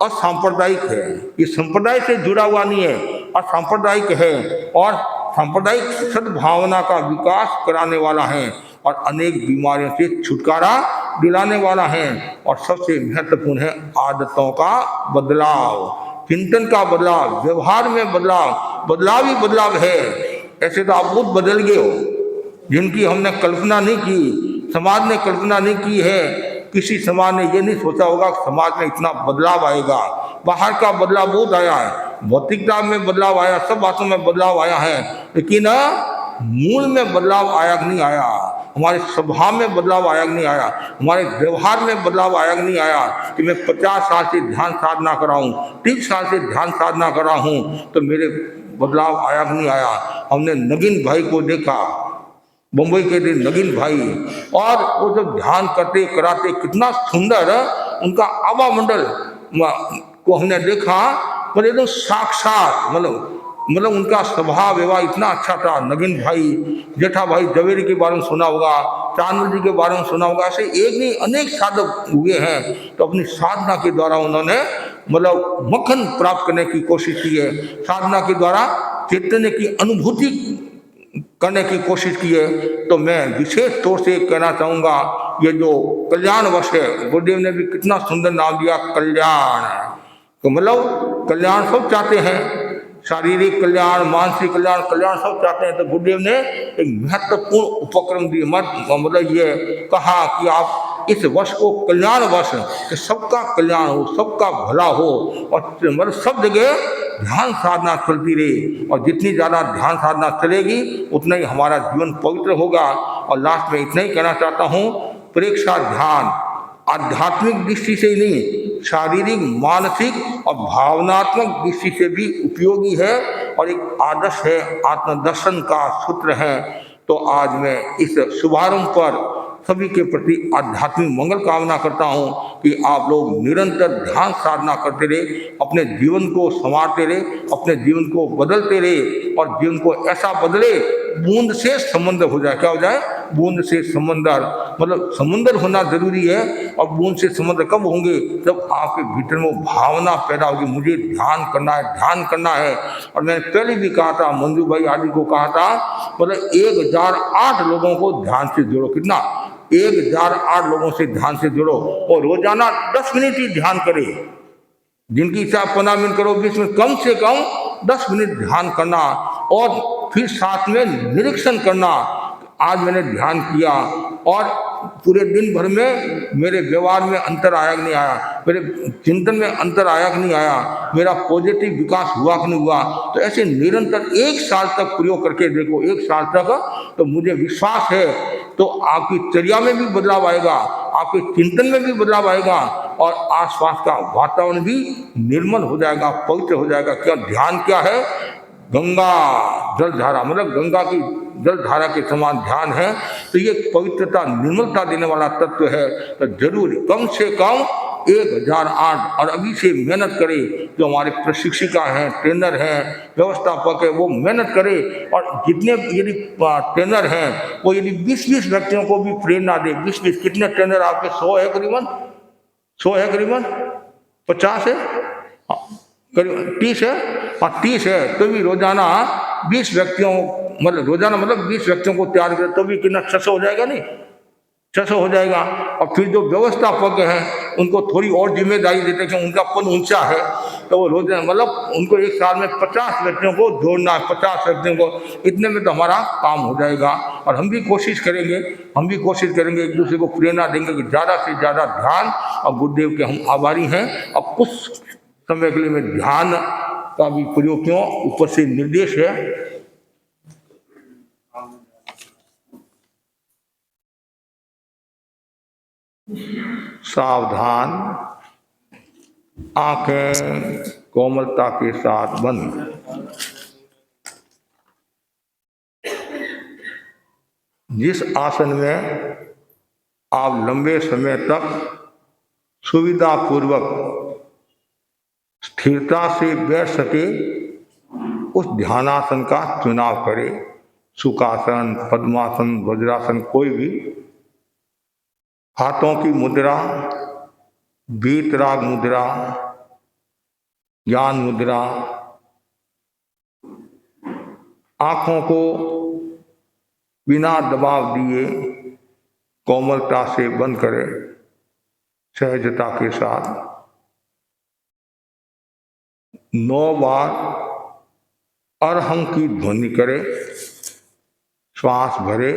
असांप्रदायिक है, ये संप्रदाय से जुड़ा हुआ नहीं है, असांप्रदायिक है और सांप्रदायिक सद्भावना का विकास कराने वाला है और अनेक बीमारियों से छुटकारा दिलाने वाला है। और सबसे महत्वपूर्ण है आदतों का बदलाव, चिंतन का बदलाव, व्यवहार में बदलाव, बदलाव ही बदलाव है। ऐसे तो आप बहुत बदल गए हो, जिनकी हमने कल्पना नहीं की, समाज ने कल्पना नहीं की है। किसी समाज ने ये नहीं सोचा होगा कि समाज में इतना बदलाव आएगा। बाहर का बदलाव बहुत आया है, भौतिकता में बदलाव आया, सब बातों में बदलाव आया है, लेकिन मूल में बदलाव आया कि नहीं आया, हमारे स्वभाव में बदलाव आया कि नहीं आया, हमारे व्यवहार में बदलाव आया कि नहीं आया। कि मैं 50 साल से ध्यान साधना कर रहा हूँ, 30 साल से ध्यान साधना कर रहा हूँ, तो मेरे बदलाव आया कि नहीं आया। हमने नगीन भाई को देखा, बम्बई के दिन नगीन भाई, और वो जब ध्यान करते कराते कितना सुंदर उनका आभा मंडल को हमने देखा, पर एकदम साक्षात मतलब उनका स्वभाव व्यवहार इतना अच्छा था। नगीन भाई, जेठा भाई जवेरी के बारे में सुना होगा, चांदल जी के बारे में सुना होगा, ऐसे एक नहीं अनेक साधक हुए हैं। तो अपनी साधना के द्वारा उन्होंने मक्खन प्राप्त करने की कोशिश की है, साधना के द्वारा चैतन्य की अनुभूति करने की कोशिश की है। तो मैं विशेष तौर से कहना चाहूँगा, ये जो कल्याण वर्ष है, गुरुदेव ने भी कितना सुंदर नाम दिया कल्याण। तो कल्याण सब चाहते हैं, शारीरिक कल्याण, मानसिक कल्याण, कल्याण सब चाहते हैं। तो गुरुदेव ने एक महत्वपूर्ण उपक्रम दिया, ये कहा कि आप इस वर्ष को कल्याण वर्ष, कि सबका कल्याण हो, सबका भला हो और सब जगह ध्यान साधना चलती रहे। और जितनी ज़्यादा ध्यान साधना चलेगी उतना ही हमारा जीवन पवित्र होगा। और लास्ट में इतना ही कहना चाहता हूँ, प्रेक्षा ध्यान आध्यात्मिक दृष्टि से ही नहीं, शारीरिक, मानसिक और भावनात्मक दृष्टि से भी उपयोगी है और एक आदर्श है, आत्मदर्शन का सूत्र है। तो आज मैं इस शुभारंभ पर सभी के प्रति आध्यात्मिक मंगल कामना करता हूँ कि आप लोग निरंतर ध्यान साधना करते रहे, अपने जीवन को संवारते रहे, अपने जीवन को बदलते रहे और जीवन को ऐसा बदले बूंद से समंदर हो जाए। क्या हो जाए? बूंद से समंदर, समंदर होना जरूरी है। और बूंद से समंदर कब होंगे? जब आपके भीतर में भावना पैदा होगी, मुझे ध्यान करना है, ध्यान करना है। और मैंने पहले भी कहा था, मंजू भाई आदि को कहा था, 1008 लोगों को ध्यान से जोड़ो। कितना? 1008 लोगों से ध्यान से जुड़ो और रोजाना 10 मिनट ही ध्यान करें। जिनकी इच्छा 15 मिनट करो, 20 मिनट, कम से कम 10 मिनट ध्यान करना और फिर साथ में निरीक्षण करना। आज मैंने ध्यान किया और पूरे दिन भर में मेरे व्यवहार में अंतर आया कि नहीं आया, मेरे चिंतन में अंतर आया कि नहीं आया, मेरा पॉजिटिव विकास हुआ कि नहीं हुआ। तो ऐसे निरंतर 1 साल तक प्रयोग करके देखो, 1 साल तक, तो मुझे विश्वास है तो आपकी चर्या में भी बदलाव आएगा, आपके चिंतन में भी बदलाव आएगा और आसपास का वातावरण भी निर्मल हो जाएगा, पवित्र हो जाएगा। क्या ध्यान क्या है? गंगा जलधारा, गंगा की जलधारा के समान ध्यान है। तो ये पवित्रता, निर्मलता देने वाला तत्व है। तो जरूर कम से कम 1008 और अभी से मेहनत करें। जो हमारे प्रशिक्षिका हैं, ट्रेनर हैं, व्यवस्थापक है, वो मेहनत करें। और जितने यदि ट्रेनर हैं वो यदि 20-20 व्यक्तियों को भी प्रेरणा दे, 20-20, कितने ट्रेनर आपके? 100 है करीबन, 100 है करीबन, 50 है करीबन, 30 है, हाँ 30 है। तो भी रोजाना 20 व्यक्तियों, रोजाना 20 व्यक्तियों को तैयार करें तो भी कितना 600 हो जाएगा? नहीं, 600 हो जाएगा। और फिर जो व्यवस्थापक हैं उनको थोड़ी और जिम्मेदारी देते हैं, उनका पद ऊंचा है, तो वो रोजाना उनको 1 साल में 50 व्यक्तियों को जोड़ना है, 50 व्यक्तियों को, इतने में तो हमारा काम हो जाएगा। और हम भी कोशिश करेंगे, एक दूसरे को प्रेरणा देंगे कि ज़्यादा से ज़्यादा ध्यान। और गुरुदेव के हम आभारी हैं। अब कुछ समय के लिए मैं ध्यान का भी प्रयोग क्यों, ऊपर से निर्देश है। सावधान, आंखें कोमलता के साथ बंद। जिस आसन में आप लंबे समय तक सुविधापूर्वक स्थिरता से बैठ सके उस ध्यानासन का चुनाव करें। सुखासन, पद्मासन, वज्रासन, कोई भी। हाथों की मुद्रा, वीतराग मुद्रा, ज्ञान मुद्रा। आँखों को बिना दबाव दिए कोमलता से बंद करें, सहजता के साथ। 9 बार अरहं की ध्वनि करें। श्वास भरे,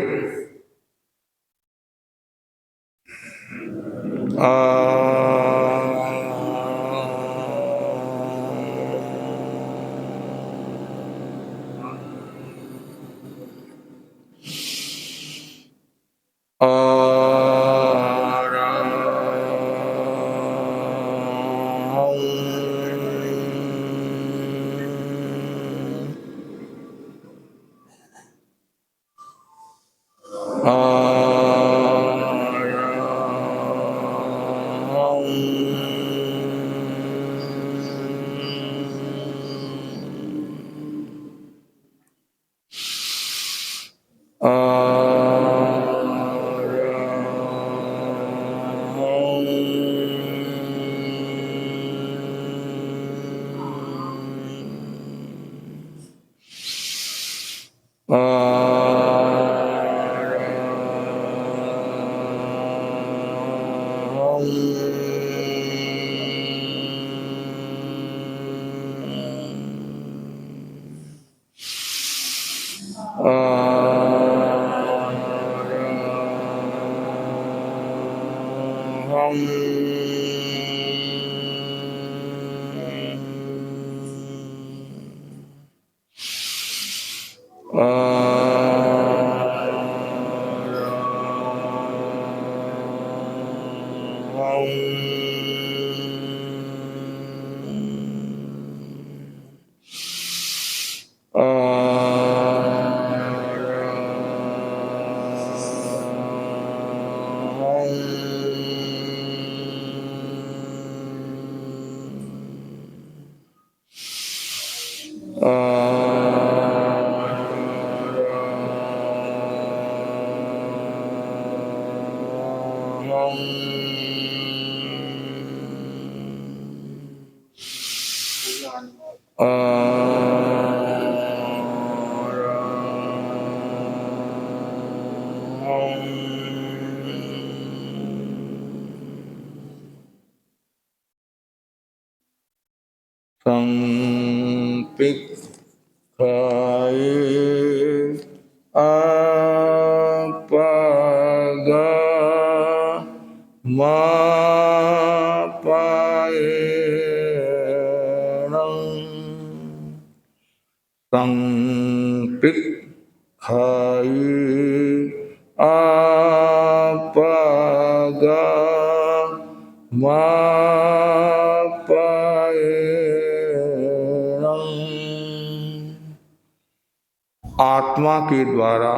आत्मा के द्वारा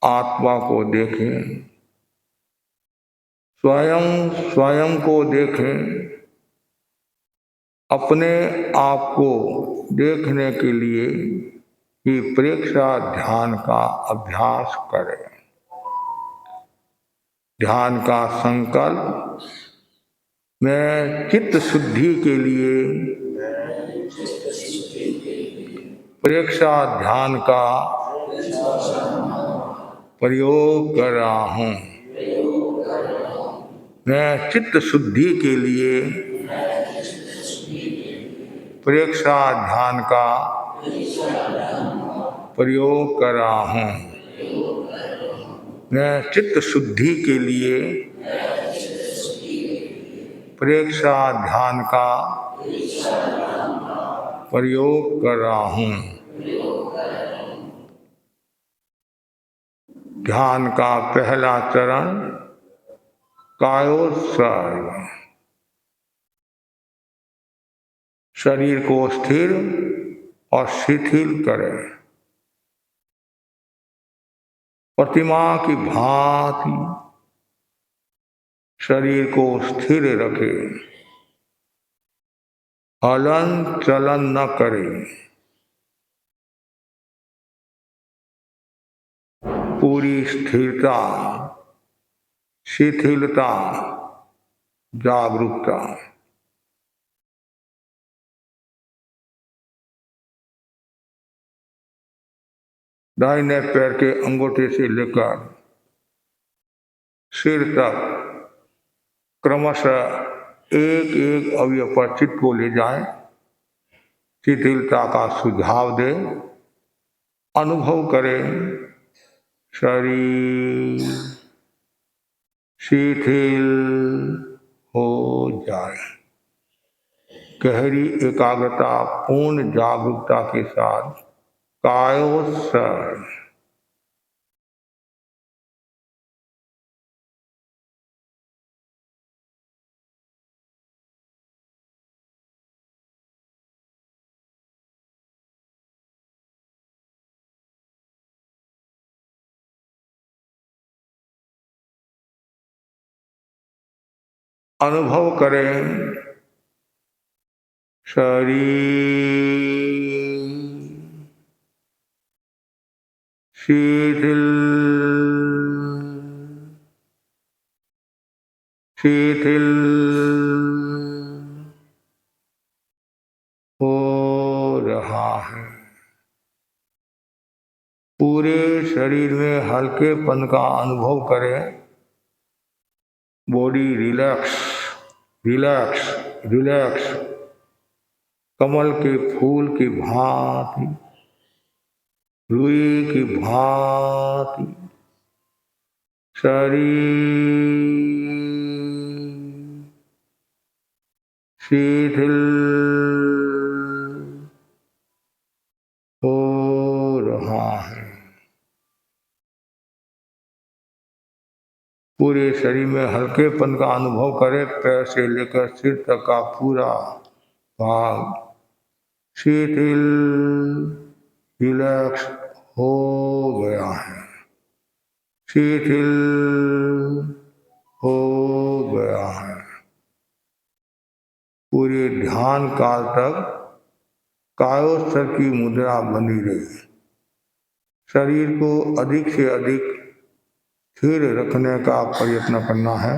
आत्मा को देखें, स्वयं स्वयं को देखें। अपने आप को देखने के लिए ही प्रेक्षा ध्यान का अभ्यास करें। ध्यान का संकल्प मैं चित्त शुद्धि के लिए प्रेक्षा ध्यान का प्रयोग कर रहा हूँ। मैं चित्त शुद्धि के लिए प्रेक्षा ध्यान का प्रयोग कर रहा हूँ। मैं चित्त शुद्धि के लिए प्रेक्षा ध्यान का प्रयोग कर रहा हूँ। ध्यान का पहला चरण कायोत्सर्ग। शरीर को स्थिर और शिथिल करें। प्रतिमा की भांति शरीर को स्थिर रखें, हलन चलन न करें, पूरी स्थिरता, शिथिलता, जागरूकता। दाहिने पैर के अंगूठे से लेकर सिर तक क्रमशः एक एक अवयव पर चित्त को ले जाएं, शिथिलता का सुझाव दें, अनुभव करें शरीर शिथिल हो जाए। गहरी एकाग्रता, पूर्ण जागरूकता के साथ कायोत्सर्ग। अनुभव करें शरीर शिथिल शिथिल हो रहा है। पूरे शरीर में हल्केपन का अनुभव करें। बॉडी रिलैक्स रिलैक्स रिलैक्स, कमल के फूल की भांति, रुई की भांति शरीर शिथिल हो रहा है। पूरे शरीर में हल्केपन का अनुभव करें। पैर से लेकर सिर तक का पूरा भाग शिथिल रिलैक्स हो गया है, शिथिल हो गया है। पूरे ध्यान काल तक कायोत्सर्ग की मुद्रा बनी रही। शरीर को अधिक से अधिक स्थिर रखने का प्रयत्न करना है।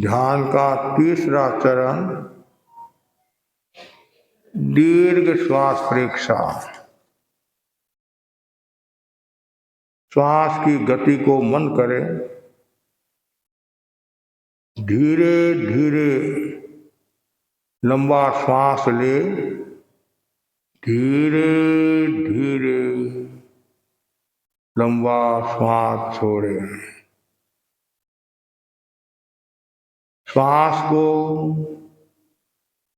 ध्यान का तीसरा चरण दीर्घ श्वास प्रेक्षा। श्वास की गति को मंद करें। धीरे धीरे लंबा श्वास ले, धीरे धीरे लंबा श्वास छोड़े। श्वास को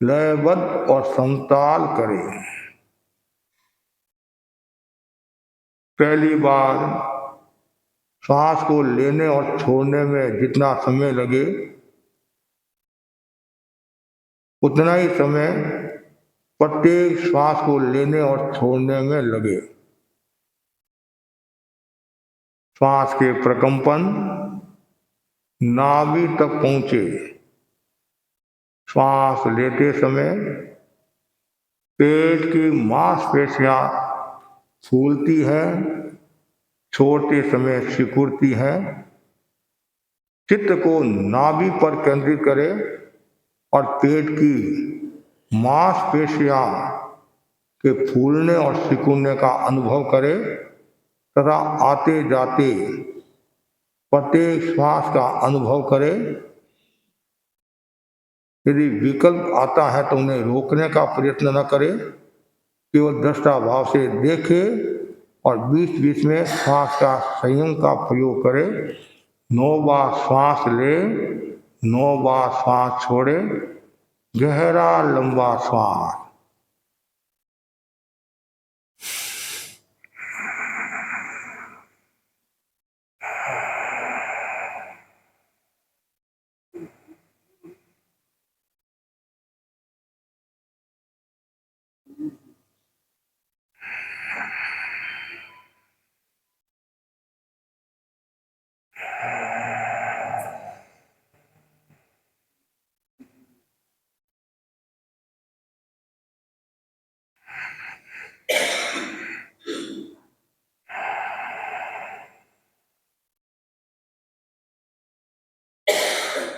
लयबद्ध और समताल करें। पहली बार श्वास को लेने और छोड़ने में जितना समय लगे उतना ही समय प्रत्येक श्वास को लेने और छोड़ने में लगे। श्वास के प्रकंपन नाभि तक पहुंचे। श्वास लेते समय पेट की मांसपेशियां फूलती हैं, छोड़ते समय सिकुड़ती हैं। चित्त को नाभि पर केंद्रित करें और पेट की मांसपेशियां के फूलने और सिकुड़ने का अनुभव करें तथा आते जाते प्रत्येक श्वास का अनुभव करें। यदि विकल्प आता है तो उन्हें रोकने का प्रयत्न न करें, केवल दृष्टा भाव से देखें और बीच बीच में श्वास का संयम का प्रयोग करें। 9 बार श्वास ले, 9 बार श्वास छोड़े। गहरा लंबा श्वास।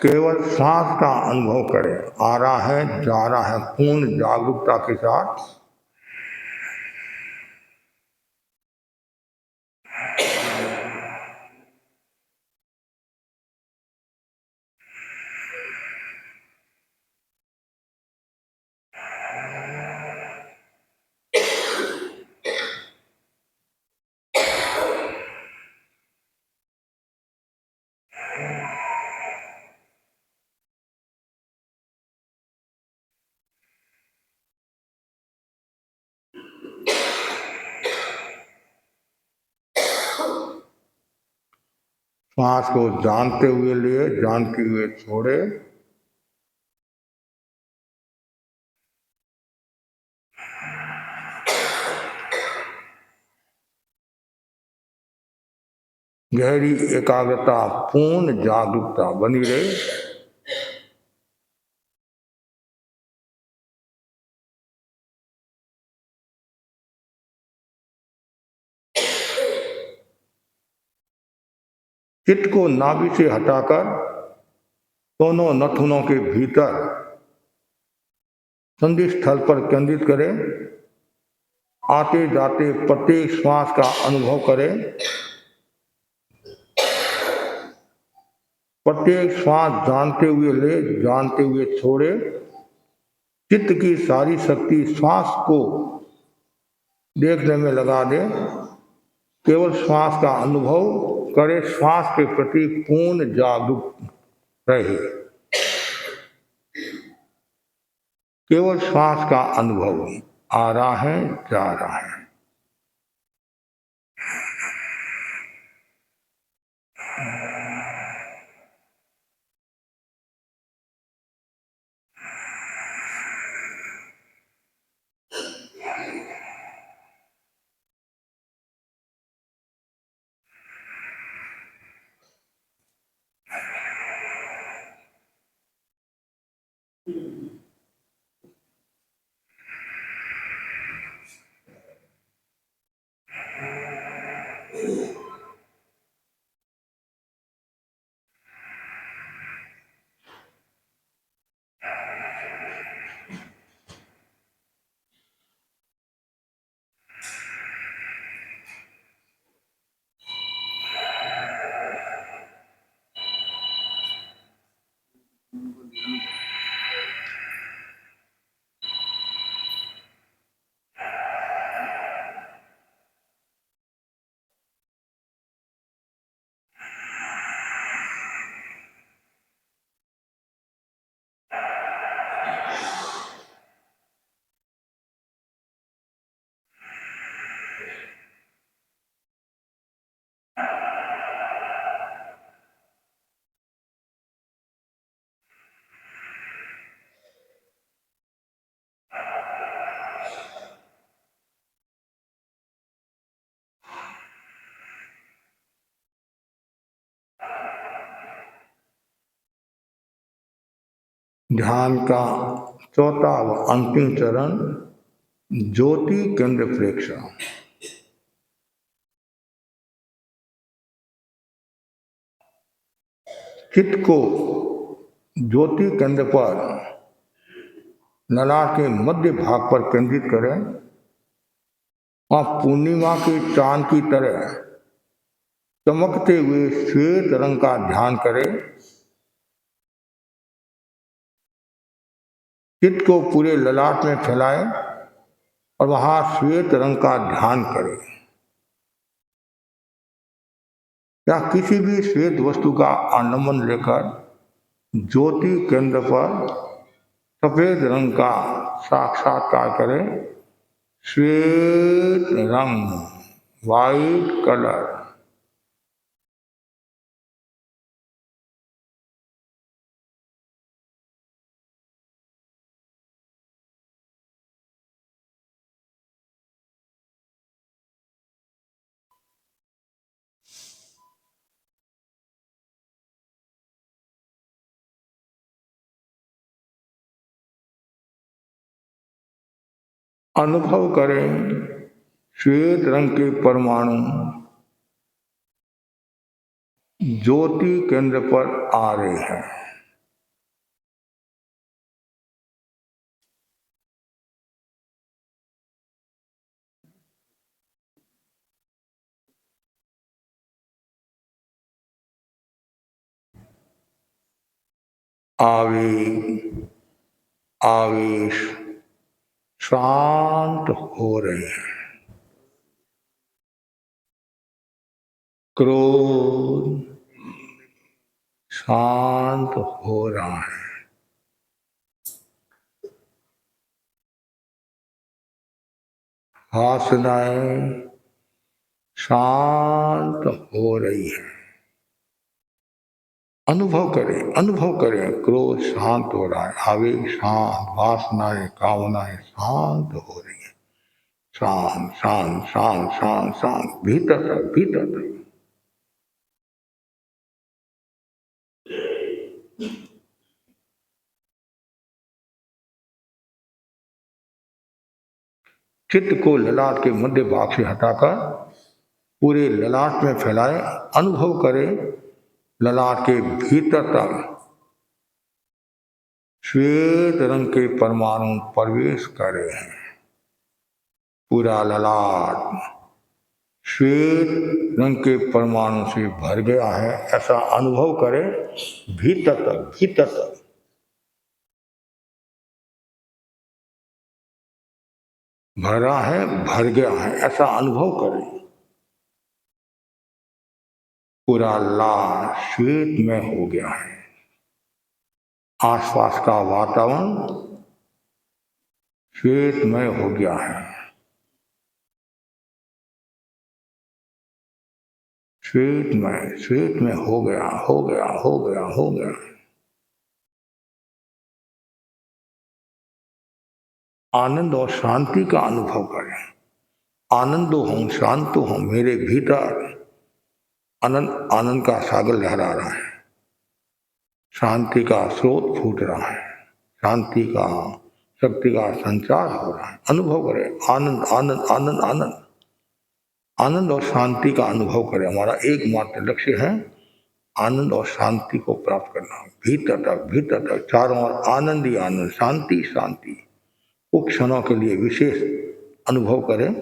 केवल सांस का अनुभव करें, आ रहा है जा रहा है, पूर्ण जागरूकता के साथ। श्वास को जानते हुए लिए, जानते हुए छोड़े। गहरी एकाग्रता, पूर्ण जागरूकता बनी रहे। चित्त को नाभि से हटाकर दोनों नथुनों के भीतर संधि स्थल पर केंद्रित करें। आते जाते प्रत्येक श्वास का अनुभव करें। प्रत्येक श्वास जानते हुए ले, जानते हुए छोड़े। चित्त की सारी शक्ति श्वास को देखने में लगा दे। केवल श्वास का अनुभव करे, श्वास के प्रति पूर्ण जागरूक रहे। केवल श्वास का अनुभव, आ रहा है जा रहा है। ध्यान का चौथा व अंतिम चरण ज्योति केंद्र प्रेक्षा। चित्त को ज्योति केंद्र पर ललाट के मध्य भाग पर केंद्रित करें और पूर्णिमा के चांद की तरह चमकते हुए श्वेत रंग का ध्यान करें। चित्त को पूरे ललाट में फैलाएं और वहां श्वेत रंग का ध्यान करें या किसी भी श्वेत वस्तु का आलम्बन लेकर ज्योति केंद्र पर सफेद रंग का साक्षात्कार करें। श्वेत रंग, वाइट कलर। अनुभव करें श्वेत रंग के परमाणु ज्योति केंद्र पर आ रहे हैं। आवेग, आवेश शांत हो रहे हैं। क्रोध शांत हो रहा है। वासनाएं शांत हो रही है। अनुभव करें, क्रोध शांत हो रहा है, आवेग शांत, वासनाएं, कामनाएं शांत हो रही है। शांत शांत शांत शांत शांत, भीतर तक, भीतर तक। चित्त को ललाट के मध्य भाग से हटाकर पूरे ललाट में फैलाएं। अनुभव करें ललाट के भीतर तक श्वेत रंग के परमाणु प्रवेश कर रहे हैं। पूरा ललाट श्वेत रंग के परमाणु से भर गया है, ऐसा अनुभव करें। भीतर तक, भीतर तक। भरा है, भर गया है, ऐसा अनुभव करें। पूरा लाल श्वेत में हो गया है। आसपास का वातावरण श्वेतमय हो गया है। श्वेत में हो गया, हो गया, हो गया, हो गया। आनंद और शांति का अनुभव करें। आनंदो हूं, शांतो हूं, मेरे भीतर आनंद का सागर लहरा रहा है। शांति का स्रोत फूट रहा है। शांति का, शक्ति का संचार हो रहा है। अनुभव करें आनंद, आनंद, आनंद, आनंद। आनंद और शांति का अनुभव करें। हमारा एकमात्र लक्ष्य है आनंद और शांति को प्राप्त करना। भीतर तक, भीतर तक, चारों ओर आनंद ही आनंद, शांति शांति। कुछ क्षणों के लिए विशेष अनुभव करें।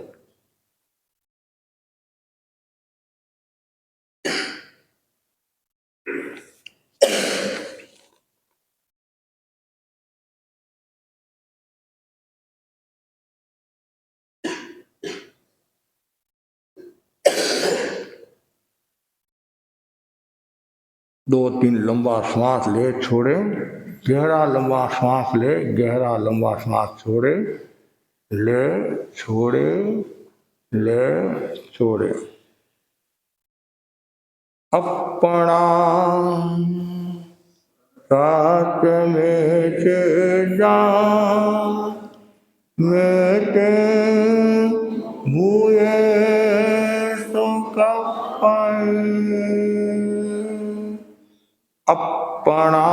दो तीन लंबा श्वास ले, छोड़े, गहरा लंबा श्वास ले, गहरा लंबा श्वास छोड़े, ले, छोड़े, ले, छोड़े। अपना साथ में जा मेटे हुए तो अपना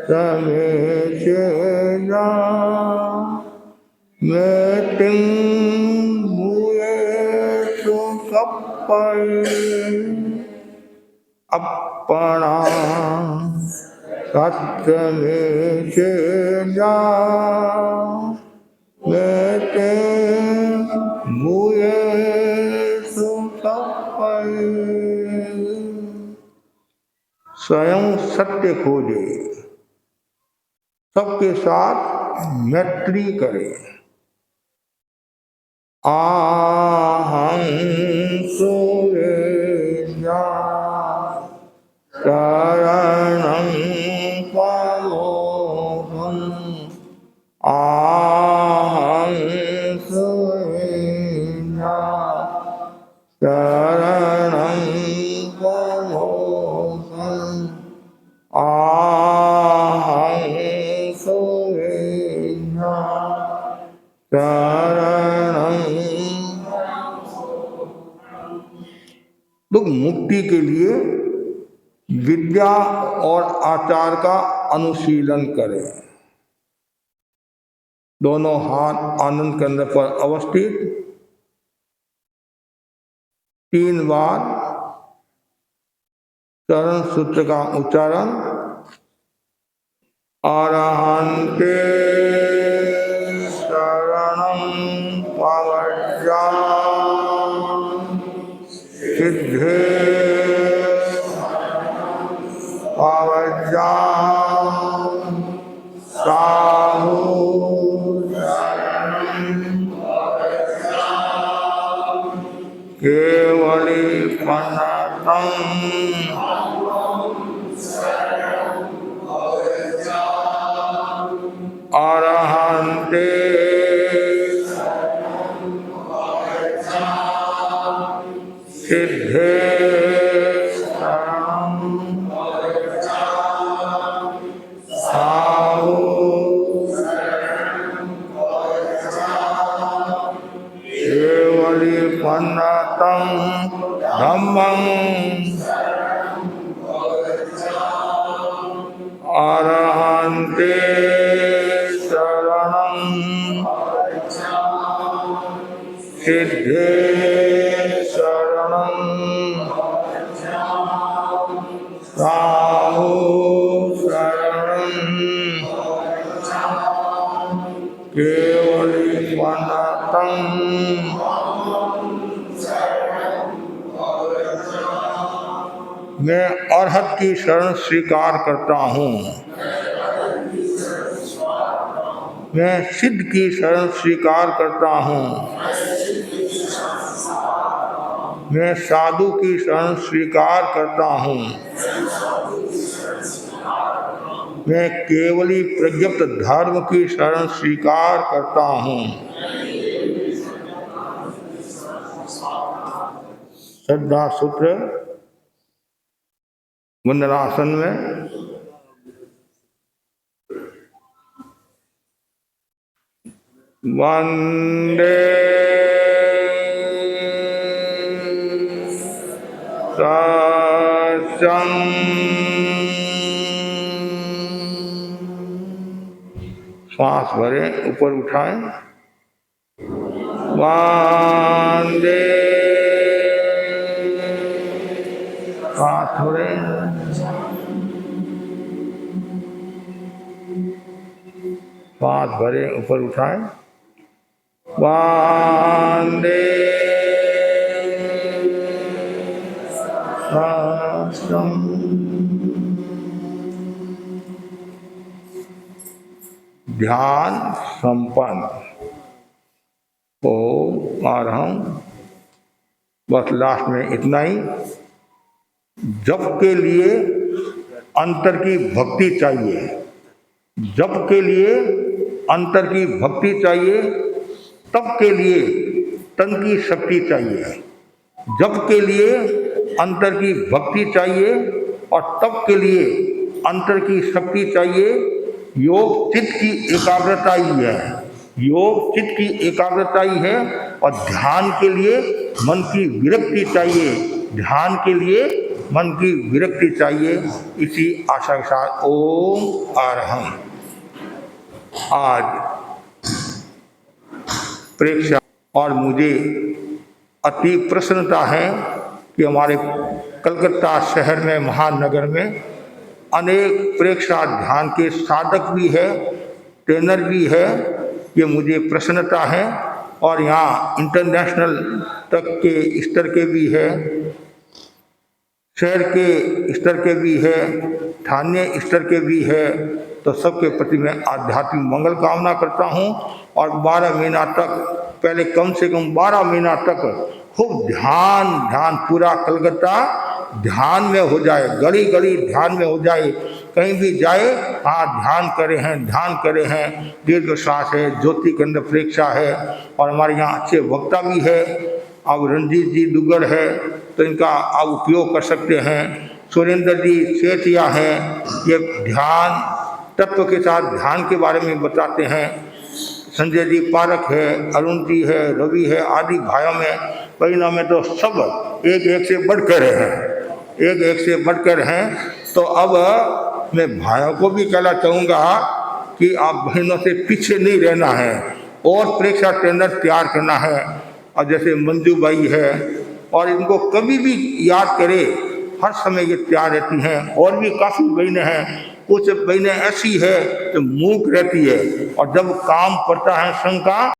समय चला मीटिंग हुए तो अपना सत्य में चला मीटिंग हुए तो स्वयं सत्य खोजे, सबके साथ मैत्री करे। आहं सुवेदा शरणं पावोहं, आहं सुवेदा शरणं पावोहं, आहं सुवेदा शरणं। तो मुक्ति के लिए विद्या और आचार का अनुशीलन करें। दोनों हाथ आनंद केंद्र पर अवस्थित, 3 बार चरण सूत्र का उच्चारण। अरहन्ते शरणं प्रव्रजामि, सिद्धे प्रव्रजामि, साहु केवली पन्नतम अरहन्ते सिद्धे साहु केवली पन्नतम धम्मं अरहन्ते शरणं सिद्धे शरणं साहु शरणं केवली पन्नतम मैं अरहत की शरण स्वीकार करता हूँ। मैं सिद्ध की शरण स्वीकार करता हूँ। मैं साधु की शरण स्वीकार करता हूँ। मैं केवली प्रज्ञप्त धर्म की शरण स्वीकार करता हूँ। श्रद्धा सूत्र वंदनासन में वंदे सत्संग श्वास भरें, ऊपर उठाएं। वंदे श्वास भरें, श्वास भरें, ऊपर उठाएं। वंदे सत्संग ध्यान संपन्न। ओम अरहं। बस लास्ट में इतना ही। जप के लिए अंतर की भक्ति चाहिए। जप के लिए अंतर की भक्ति चाहिए। तप के लिए तन की शक्ति चाहिए। जप के लिए अंतर की भक्ति चाहिए और तप के लिए अंतर की शक्ति चाहिए। योग चित्त की एकाग्रता ही है। योग चित्त की एकाग्रता ही है और ध्यान के लिए मन की विरक्ति चाहिए। ध्यान के लिए मन की विरक्ति चाहिए। इसी आशा के साथ ओम अरहं। आज प्रेक्षा और मुझे अति प्रसन्नता है कि हमारे कलकत्ता शहर में, महानगर में अनेक प्रेक्षा ध्यान के साधक भी है, ट्रेनर भी है। ये मुझे प्रसन्नता है और यहाँ इंटरनेशनल तक के स्तर के भी है, शहर के स्तर के भी है, स्थानीय स्तर के भी है। तो सबके प्रति मैं आध्यात्मिक मंगल कामना करता हूँ और 12 महीना तक, पहले कम से कम 12 महीना तक खूब ध्यान पूरा कलकत्ता ध्यान में हो जाए, गली गली ध्यान में हो जाए। कहीं भी जाए, हाँ ध्यान करे हैं। दीर्घ श्वास है, ज्योति केंद्र प्रेक्षा है और हमारे यहाँ अच्छे वक्ता भी है। अब रंजीत जी दुग्गड़ है तो इनका आप उपयोग कर सकते हैं। सुरेंद्र जी सेठिया हैं, ये ध्यान तत्व के साथ ध्यान के बारे में बताते हैं। संजय जी पारक है, अरुण जी है, रवि है, आदि भाइयों में परिणाम में तो सब एक से बढ़कर हैं, एक से बढ़कर हैं। तो अब मैं भाइयों को भी कहना चाहूँगा कि आप बहनों से पीछे नहीं रहना है और प्रेक्षा ट्रेनर तैयार करना है। और जैसे मंजू बाई है और इनको कभी भी याद करे, हर समय ये तैयार रहती हैं। और भी काफ़ी बहनें हैं, कुछ बहनें ऐसी है जो मूक रहती है और जब काम पड़ता है संघ का